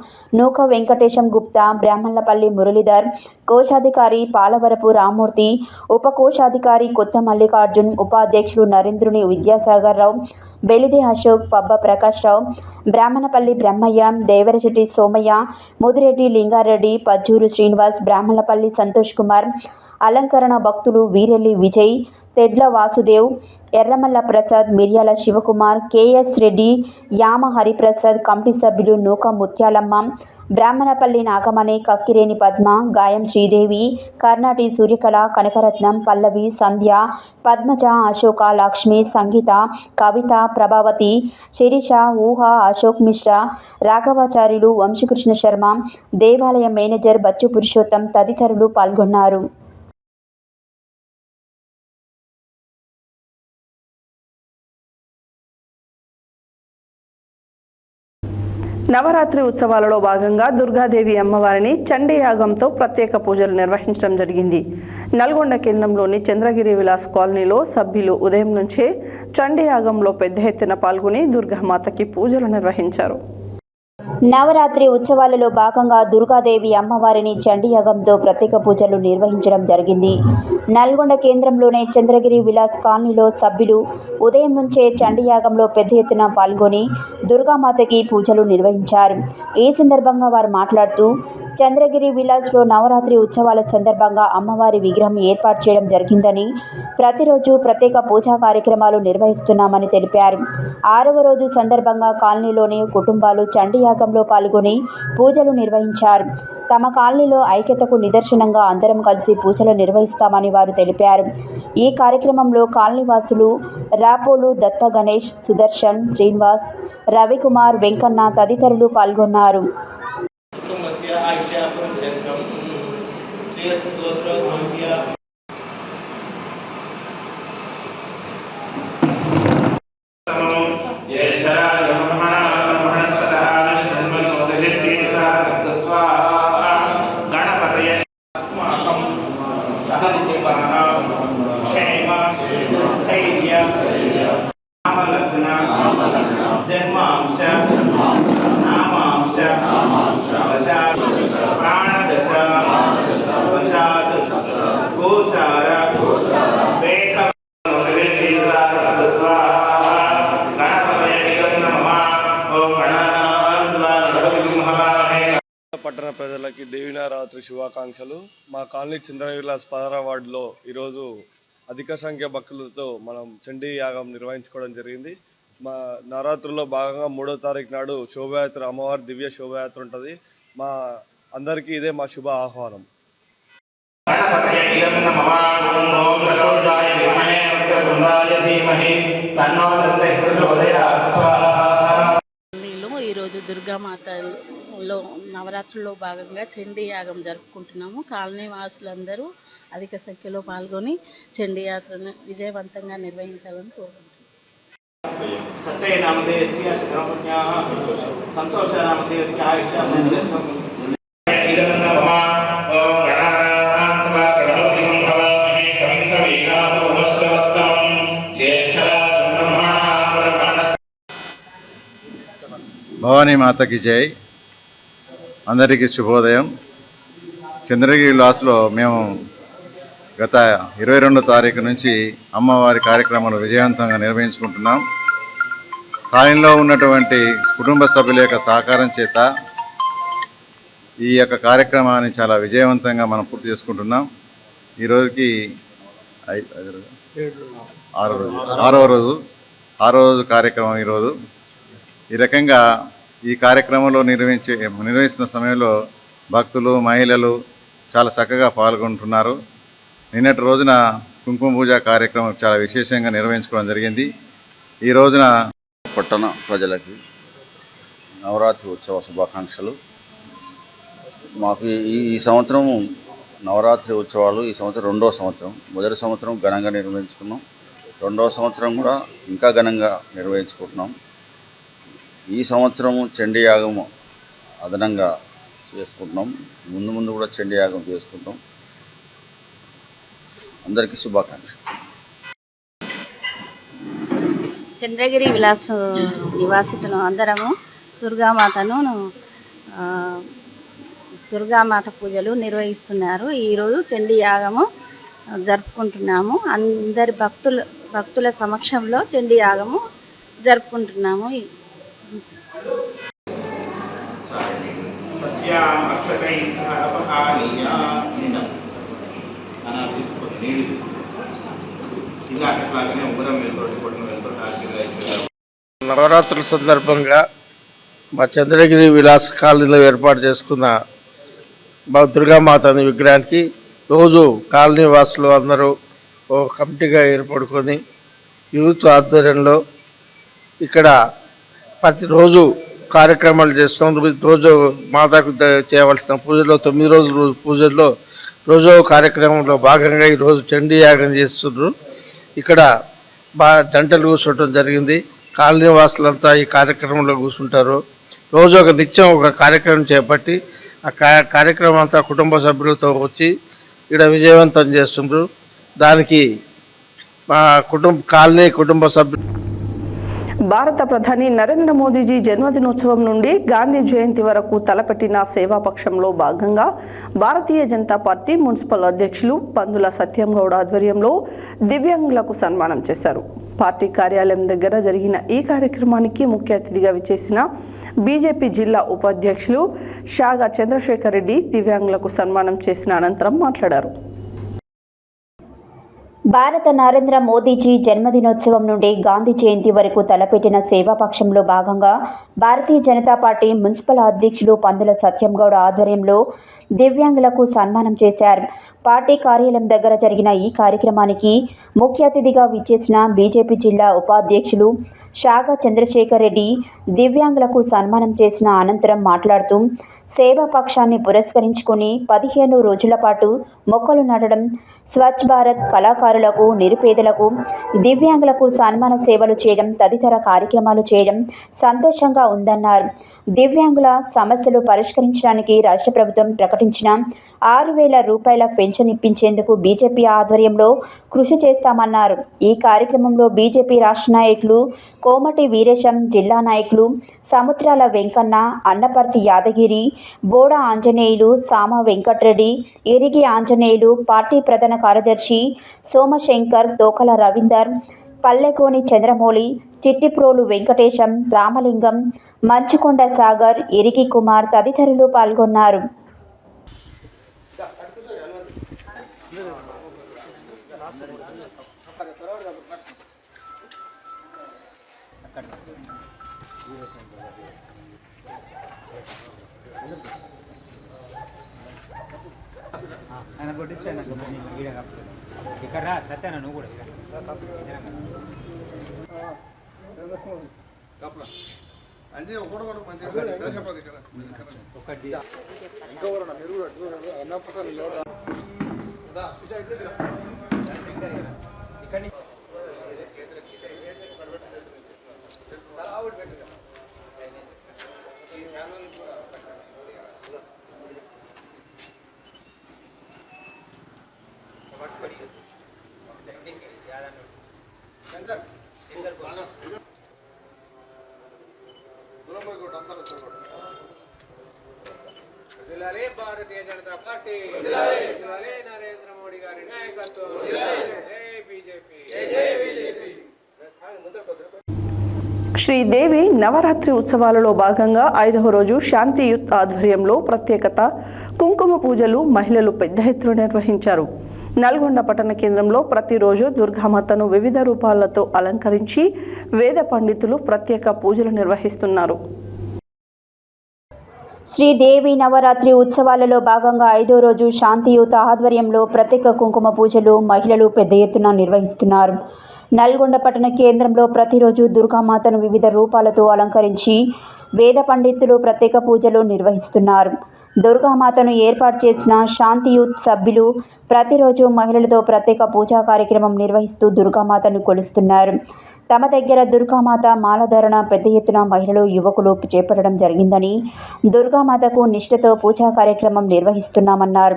నూక వెంకటేశం గుప్తా, బ్రాహ్మణపల్లి మురళీధర్, కోశాధికారి పాలవరపు రామ్మూర్తి, ఉప కోశాధికారి కొత్త మల్లికార్జున్, ఉపాధ్యక్షులు నరేంద్రుని విద్యాసాగర్ రావు, బెలిదే అశోక్, పబ్బ ప్రకాష్ రావు, బ్రాహ్మణపల్లి బ్రహ్మయ్య, దేవరశెట్టి సోమయ్య, ముదిరెడ్డి లింగారెడ్డి, పజ్జూరు శ్రీనివాస్, బ్రాహ్మణపల్లి సంతోష్ కుమార్, అలంకరణ భక్తులు వీరెల్లి విజయ్, తెడ్ల వాసుదేవ్, ఎర్రమల్ల ప్రసాద్, మిర్యాల శివకుమార్, కెఎస్ రెడ్డి, యామ హరిప్రసాద్, కమిటీ సభ్యులు నూక ముత్యాలమ్మ, బ్రాహ్మణపల్లి నాగమణి, కక్కిరేని పద్మ, గాయం శ్రీదేవి, కర్ణాటి సూర్యకళ, కనకరత్నం, పల్లవి, సంధ్య, పద్మజ, అశోక, లక్ష్మి, సంగీత, కవిత, ప్రభావతి, శిరీష, ఊహ, అశోక్ మిశ్రా, రాఘవాచార్యులు, వంశీకృష్ణ శర్మ, దేవాలయ మేనేజర్ బచ్చు పురుషోత్తం తదితరులు పాల్గొన్నారు. నవరాత్రి ఉత్సవాలలో భాగంగా దుర్గాదేవి అమ్మవారిని చండీ యాగంతో ప్రత్యేక పూజలు నిర్వహించడం జరిగింది. నల్గొండ కేంద్రంలోని చంద్రగిరి విలాస్ కాలనీలో సభ్యులు ఉదయం నుంచే చండీ యాగంలో పెద్ద ఎత్తున పాల్గొని దుర్గామాతకి పూజలు నిర్వహించారు. నవరాత్రి ఉత్సవాలలో భాగంగా దుర్గాదేవి అమ్మవారిని చండీయాగంతో ప్రత్యేక పూజలు నిర్వహించడం జరిగింది. నల్గొండ కేంద్రంలోని చంద్రగిరి విలాస్ కాలనీలో సభ్యులు ఉదయం నుంచే చండీయాగంలో పెద్ద ఎత్తున పాల్గొని దుర్గామాతకి పూజలు నిర్వహించారు. ఈ సందర్భంగా వారు మాట్లాడుతూ చంద్రగిరి విలాస్లో నవరాత్రి ఉత్సవాల సందర్భంగా అమ్మవారి విగ్రహం ఏర్పాటు చేయడం జరిగిందని, ప్రతిరోజు ప్రత్యేక పూజా కార్యక్రమాలు నిర్వహిస్తున్నామని తెలిపారు. 6వ రోజు సందర్భంగా కాలనీలోని కుటుంబాలు చండీయాగంలో పాల్గొని పూజలు నిర్వహించారు. తమ కాలనీలో ఐక్యతకు నిదర్శనంగా అందరం కలిసి పూజలు నిర్వహిస్తామని వారు తెలిపారు. ఈ కార్యక్రమంలో కాలనీవాసులు రాపోలు, దత్త గణేష్, సుదర్శన్, శ్రీనివాస్, రవికుమార్, వెంకన్న తదితరులు పాల్గొన్నారు. పట్టణ ప్రజలకి దేవీనవరాత్రి శుభాకాంక్షలు. మా కాలనీ చంద్రగిరి విలాస్ 16వ వార్డులో ఈరోజు అధిక సంఖ్య భక్తులతో మనం చండీ యాగం నిర్వహించుకోవడం జరిగింది. మా నవరాత్రుల్లో భాగంగా 3వ తారీఖు నాడు శోభయాత్ర, అమ్మవారి దివ్య శోభయాత్ర ఉంటుంది. మా అందరికీ ఇదే మా శుభ ఆహ్వానం. ఈరోజు దుర్గామాతలో నవరాత్రుల్లో భాగంగా చండీ యాగం జరుపుకుంటున్నాము. కాలనీ వాసులందరూ అధిక సంఖ్యలో పాల్గొని చండీ యాత్రను విజయవంతంగా నిర్వహించాలని కోరుకుంటున్నాం. భవానీ మాతకి జై. అందరికీ శుభోదయం. చంద్రగిరి విలాస్లో మేము గత 22వ తారీఖు నుంచి అమ్మవారి కార్యక్రమాలు విజయవంతంగా నిర్వహించుకుంటున్నాం. కాలనీలో ఉన్నటువంటి కుటుంబ సభ్యుల యొక్క సహకారం చేత ఈ యొక్క కార్యక్రమాన్ని చాలా విజయవంతంగా మనం పూర్తి చేసుకుంటున్నాం. ఈరోజుకి 6వ రోజు కార్యక్రమం ఈరోజు. ఈ రకంగా ఈ కార్యక్రమంలో నిర్వహిస్తున్న సమయంలో భక్తులు, మహిళలు చాలా చక్కగా పాల్గొంటున్నారు. నిన్నటి రోజున కుంకుమ పూజ కార్యక్రమం చాలా విశేషంగా నిర్వహించుకోవడం జరిగింది. ఈ రోజున పట్టణ ప్రజలకి నవరాత్రి ఉత్సవ శుభాకాంక్షలు. మాకు ఈ సంవత్సరం నవరాత్రి ఉత్సవాలు ఈ సంవత్సరం 2వ సంవత్సరం. మొదటి సంవత్సరం ఘనంగా నిర్వహించుకున్నాం. 2వ సంవత్సరం కూడా ఇంకా ఘనంగా నిర్వహించుకుంటున్నాం. ఈ సంవత్సరము చండీ యాగము అదనంగా చేసుకుంటున్నాం. ముందు ముందు కూడా చండీ యాగం చేసుకుంటాం. అందరికీ శుభాకాంక్షలు. చంద్రగిరి విలాస్ నివాసితులు అందరము దుర్గామాత పూజలు నిర్వహిస్తున్నారు. ఈరోజు చండీ యాగము జరుపుకుంటున్నాము. అందరి భక్తుల సమక్షంలో చండీ యాగము జరుపుకుంటున్నాము. నవరాత్రుల సందర్భంగా మా చంద్రగిరి విలాస్ కాలనీలో ఏర్పాటు చేసుకున్న దుర్గామాత విగ్రహానికి రోజు కాలనీ వాసులు అందరూ ఓ కమిటీగా ఏర్పడుకొని యూత్ ఆధ్వర్యంలో ఇక్కడ ప్రతిరోజు కార్యక్రమాలు చేస్తాం. రోజు మాతకు చేయవలసిన పూజలో 9 రోజులు పూజల్లో రోజో కార్యక్రమంలో భాగంగా ఈరోజు చండీ యాగం చేస్తున్నారు. ఇక్కడ జంటలు కూర్చోవటం జరిగింది. కాలనీ వాసులంతా ఈ కార్యక్రమంలో కూర్చుంటారు. రోజు ఒక నిత్యం ఒక కార్యక్రమం చేపట్టి ఆ కార్యక్రమం అంతా కుటుంబ సభ్యులతో వచ్చి ఇక్కడ విజయవంతం చేస్తున్నారు. దానికి మా కుటుంబ సభ్యులు భారత ప్రధాని నరేంద్ర మోదీజీ జన్మదినోత్సవం నుండి గాంధీ జయంతి వరకు తలపెట్టిన సేవాపక్షంలో భాగంగా భారతీయ జనతా పార్టీ మున్సిపల్ అధ్యక్షులు పందుల సత్యం గౌడ్ ఆధ్వర్యంలో దివ్యాంగులకు సన్మానం చేశారు. పార్టీ కార్యాలయం దగ్గర జరిగిన ఈ కార్యక్రమానికి ముఖ్య అతిథిగా విచ్చేసిన బీజేపీ జిల్లా ఉపాధ్యక్షులు షాగా చంద్రశేఖర్ రెడ్డి దివ్యాంగులకు సన్మానం చేసిన అనంతరం మాట్లాడారు. భారత నరేంద్ర మోదీజీ జన్మదినోత్సవం నుండి గాంధీ జయంతి వరకు తలపెట్టిన సేవాపక్షంలో భాగంగా భారతీయ జనతా పార్టీ మున్సిపల్ అధ్యక్షులు పందుల సత్యం గౌడ్ ఆధ్వర్యంలో దివ్యాంగులకు సన్మానం చేశారు. పార్టీ కార్యాలయం దగ్గర జరిగిన ఈ కార్యక్రమానికి ముఖ్య అతిథిగా విచ్చేసిన బీజేపీ జిల్లా ఉపాధ్యక్షులు షాగా చంద్రశేఖర్ రెడ్డి దివ్యాంగులకు సన్మానం చేసిన అనంతరం మాట్లాడుతూ సేవాపక్షాన్ని పురస్కరించుకొని 15 రోజుల పాటు మొక్కలు నాటడం, స్వచ్ఛ భారత్, కళాకారులకు, నిరుపేదలకు, దివ్యాంగులకు సన్మాన సేవలు చేయడం తదితర కార్యక్రమాలు చేయడం సంతోషంగా ఉందన్నారు. దివ్యాంగుల సమస్యలు పరిష్కరించడానికి రాష్ట్ర ప్రభుత్వం ప్రకటించిన 6,000 రూపాయల పెన్షన్ ఇప్పించేందుకు బీజేపీ ఆధ్వర్యంలో కృషి చేస్తామన్నారు. ఈ కార్యక్రమంలో బీజేపీ రాష్ట్ర నాయకులు కోమటి వీరేశం, జిల్లా నాయకులు సముద్రాల వెంకన్న, అన్నపర్తి యాదగిరి, బోడ ఆంజనేయులు, సామ వెంకట్రెడ్డి, ఎరిగి ఆంజనేయులు, పార్టీ ప్రధాన కార్యదర్శి సోమశంకర్, తోకల రవీందర్, పల్లెకోని చంద్రమౌళి, చిట్టిప్రోలు వెంకటేశం, రామలింగం, మంచుకొండ సాగర్, ఎరిగి కుమార్ తదితరులు పాల్గొన్నారు. ఇక్కడ సత్యాన నువ్వు కూడా భారతీయ జనతా పార్టీ, నరేంద్ర మోడీ గారి నాయకత్వం, బీజేపీ. శ్రీదేవి నవరాత్రి ఉత్సవాలలో భాగంగా 5వ రోజు శాంతి యూత్ ఆధ్వర్యంలో ప్రత్యేకత కుంకుమ పూజలు మహిళలు పెద్ద ఎత్తున నిర్వహించారు. నల్గొండ పట్టణ కేంద్రంలో ప్రతిరోజు దుర్గామాతను వివిధ రూపాలతో అలంకరించి వేద పండితులు ప్రత్యేక పూజలు నిర్వహిస్తున్నారు. శ్రీదేవి నవరాత్రి ఉత్సవాలలో భాగంగా 5వ రోజు శాంతి యూత్ ఆధ్వర్యంలో ప్రత్యేక కుంకుమ పూజలు మహిళలు పెద్ద ఎత్తున నిర్వహిస్తున్నారు. నల్గొండ పట్టణ కేంద్రంలో ప్రతిరోజు దుర్గామాతను వివిధ రూపాలతో అలంకరించి వేద పండితులు ప్రత్యేక పూజలు నిర్వహిస్తున్నారు. దుర్గామాతను ఏర్పాటు చేసిన శాంతి యూత్ సభ్యులు ప్రతిరోజు మహిళలతో ప్రత్యేక పూజా కార్యక్రమం నిర్వహిస్తూ దుర్గామాతను కొలుస్తున్నారు. తమ దగ్గర దుర్గామాత మాలధారణ పెద్ద ఎత్తున మహిళలు, యువకులు చేపట్టడం జరిగిందని, దుర్గామాతకు నిష్ఠతో పూజా కార్యక్రమం నిర్వహిస్తున్నామన్నారు.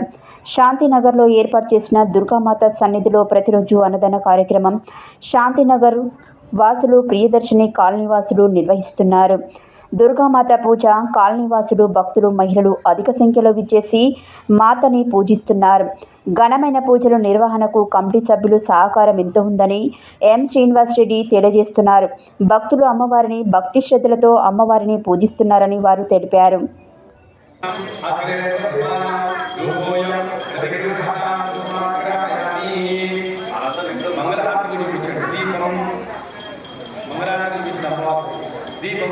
శాంతినగర్లో ఏర్పాటు చేసిన దుర్గామాత సన్నిధిలో ప్రతిరోజు అన్నదాన కార్యక్రమం శాంతినగర్ వాసులు, ప్రియదర్శిని కాలనీవాసులు నిర్వహిస్తున్నారు. దుర్గామాత పూజ కాలనీవాసులు, భక్తులు, మహిళలు అధిక సంఖ్యలో విచ్చేసి మాతని పూజిస్తున్నారు. ఘనమైన పూజల నిర్వహణకు కమిటీ సభ్యులు సహకారం ఎంతో ఉందని ఎం శ్రీనివాస్ రెడ్డి తెలియజేస్తున్నారు. భక్తులు అమ్మవారిని భక్తి శ్రద్ధలతో అమ్మవారిని పూజిస్తున్నారని వారు తెలిపారు. దీపం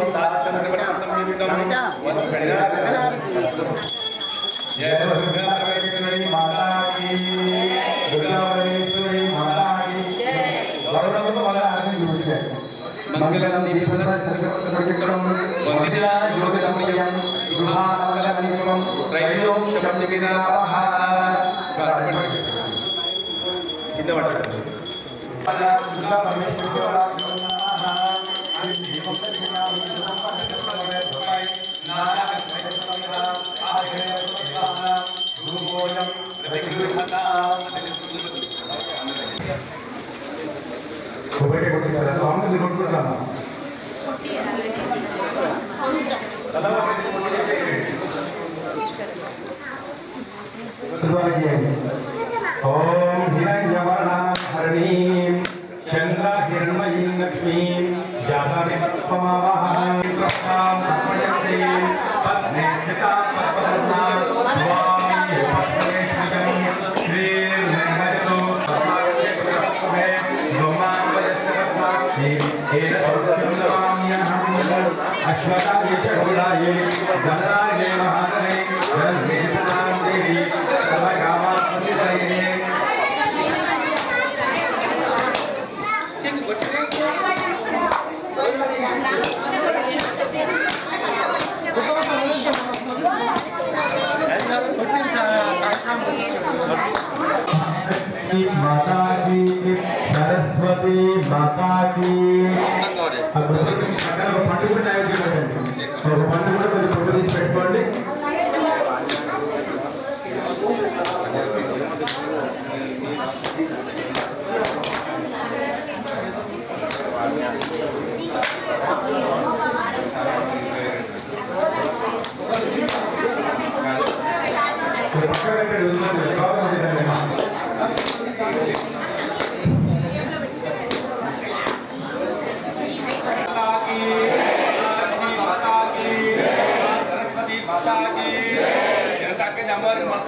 ఓం హిరణ్యవర్ణాహరణీం చంద్ర హిరణ్మయీ లక్ష్మీం జాతవేత్స్వమావహం ప్రస్తాం సమయంతేం పద్మే స్థితా పద్మవర్ణా స్వామి పద్మేశ్వరం శ్రీర్నిర్మజతో సమాగతే పురఃమే గోమావయస్కరత్మాక్షి ఏన సౌఖ్యందవామ్యహం అశ్వతాయ చ గౌరాయే ధనరాయ మహాదనే జన్మేతాం దేవి సర్వకామాత్మనిదయే माता की सरस्वती माता की పండు కూడా ఒక పండు కూడా కొంచెం ఫోటో తీసి పెట్టుకోండి.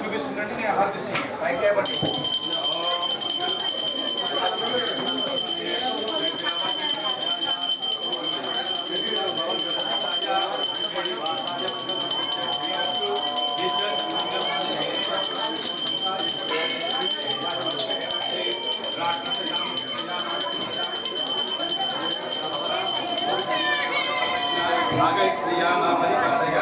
చూపిస్తున్నట్టు నేను ఆలోచిస్తున్నాను పైకే బట్టి శ్రీరామ పరిపాలయ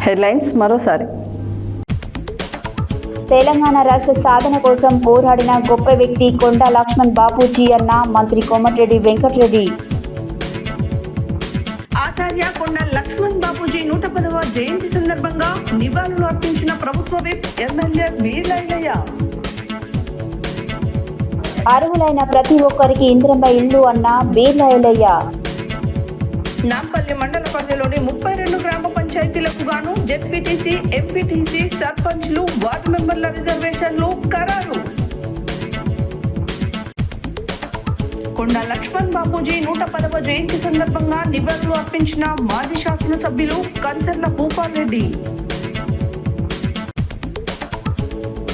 హెడ్లైన్స్ మరోసారి. తెలంగాణ రాష్ట్ర సాధన కోసం పోరాడిన గొప్ప వ్యక్తి కొండా లక్ష్మణ్ బాపూజీ అన్న మంత్రి కోమటిరెడ్డి వెంకటరెడ్డి. ఆచార్య కొండా లక్ష్మణ్ బాపూజీ 110వ జయంతి సందర్భంగా నివాళులు అర్పించిన ప్రభుత్వ విప్ ఎమ్మెల్యే వీర్లయ్య. అర్హులైన ప్రతి ఒక్కరికి ఇంద్రమ్మ ఇల్లు అన్న వీర్లయ్య. నాంపల్లి మండల పరిధిలోని 32 గ్రామ పంచాయతీలకు గాను జెడ్పీటీసీ, ఎంపీటీసీ, సర్పంచ్లు, వార్డు మెంబర్ల రిజర్వేషన్లు ఖరారు. కొండా లక్ష్మణ్ బాపూజీ 110వ జయంతి సందర్భంగా నివాళులు అర్పించిన మాజీ శాసనసభ్యులు కంచర్ల భూపాల్ రెడ్డి.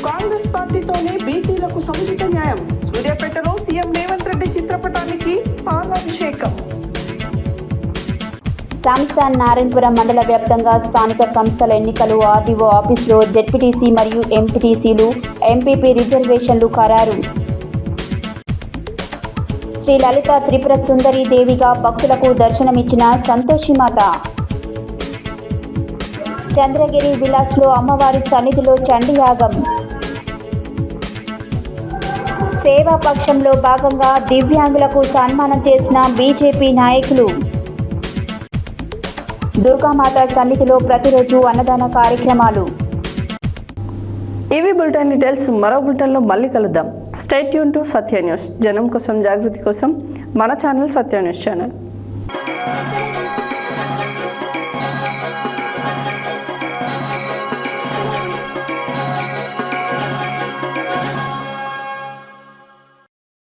కాంగ్రెస్ పార్టీతోనే బీసీలకు సముచిత న్యాయం. సూర్యాపేటలో సీఎం రేవంత్ రెడ్డి చిత్రపటానికి పాలాభిషేకం. సంస్థ నారాయణపురం మండల వ్యాప్తంగా స్థానిక సంస్థల ఎన్నికలు. ఆర్డీఓ ఆఫీసులో జెడ్పీటీసీ మరియు ఎంపీటీసీలు, ఎంపీపీ రిజర్వేషన్లు ఖరారు. శ్రీ లలిత త్రిపుర సుందరి దేవిగా భక్తులకు దర్శనమిచ్చిన సంతోషిమాత. చంద్రగిరి విలాస్లో అమ్మవారి సన్నిధిలో చండీయాగం. సేవా పక్షంలో భాగంగా దివ్యాంగులకు సన్మానం చేసిన బీజేపీ నాయకులు. దుర్గామాత సన్నిధిలో ప్రతిరోజు అన్నదాన కార్యక్రమాలు. ఇవి బులెటిన్ డీటెయిల్స్. మరో బులెటిన్లో మళ్ళీ కలుద్దాం. Stay tune to Satya news. జనం కోసం, జాగృతి కోసం మన ఛానల్ సత్య న్యూస్ ఛానల్.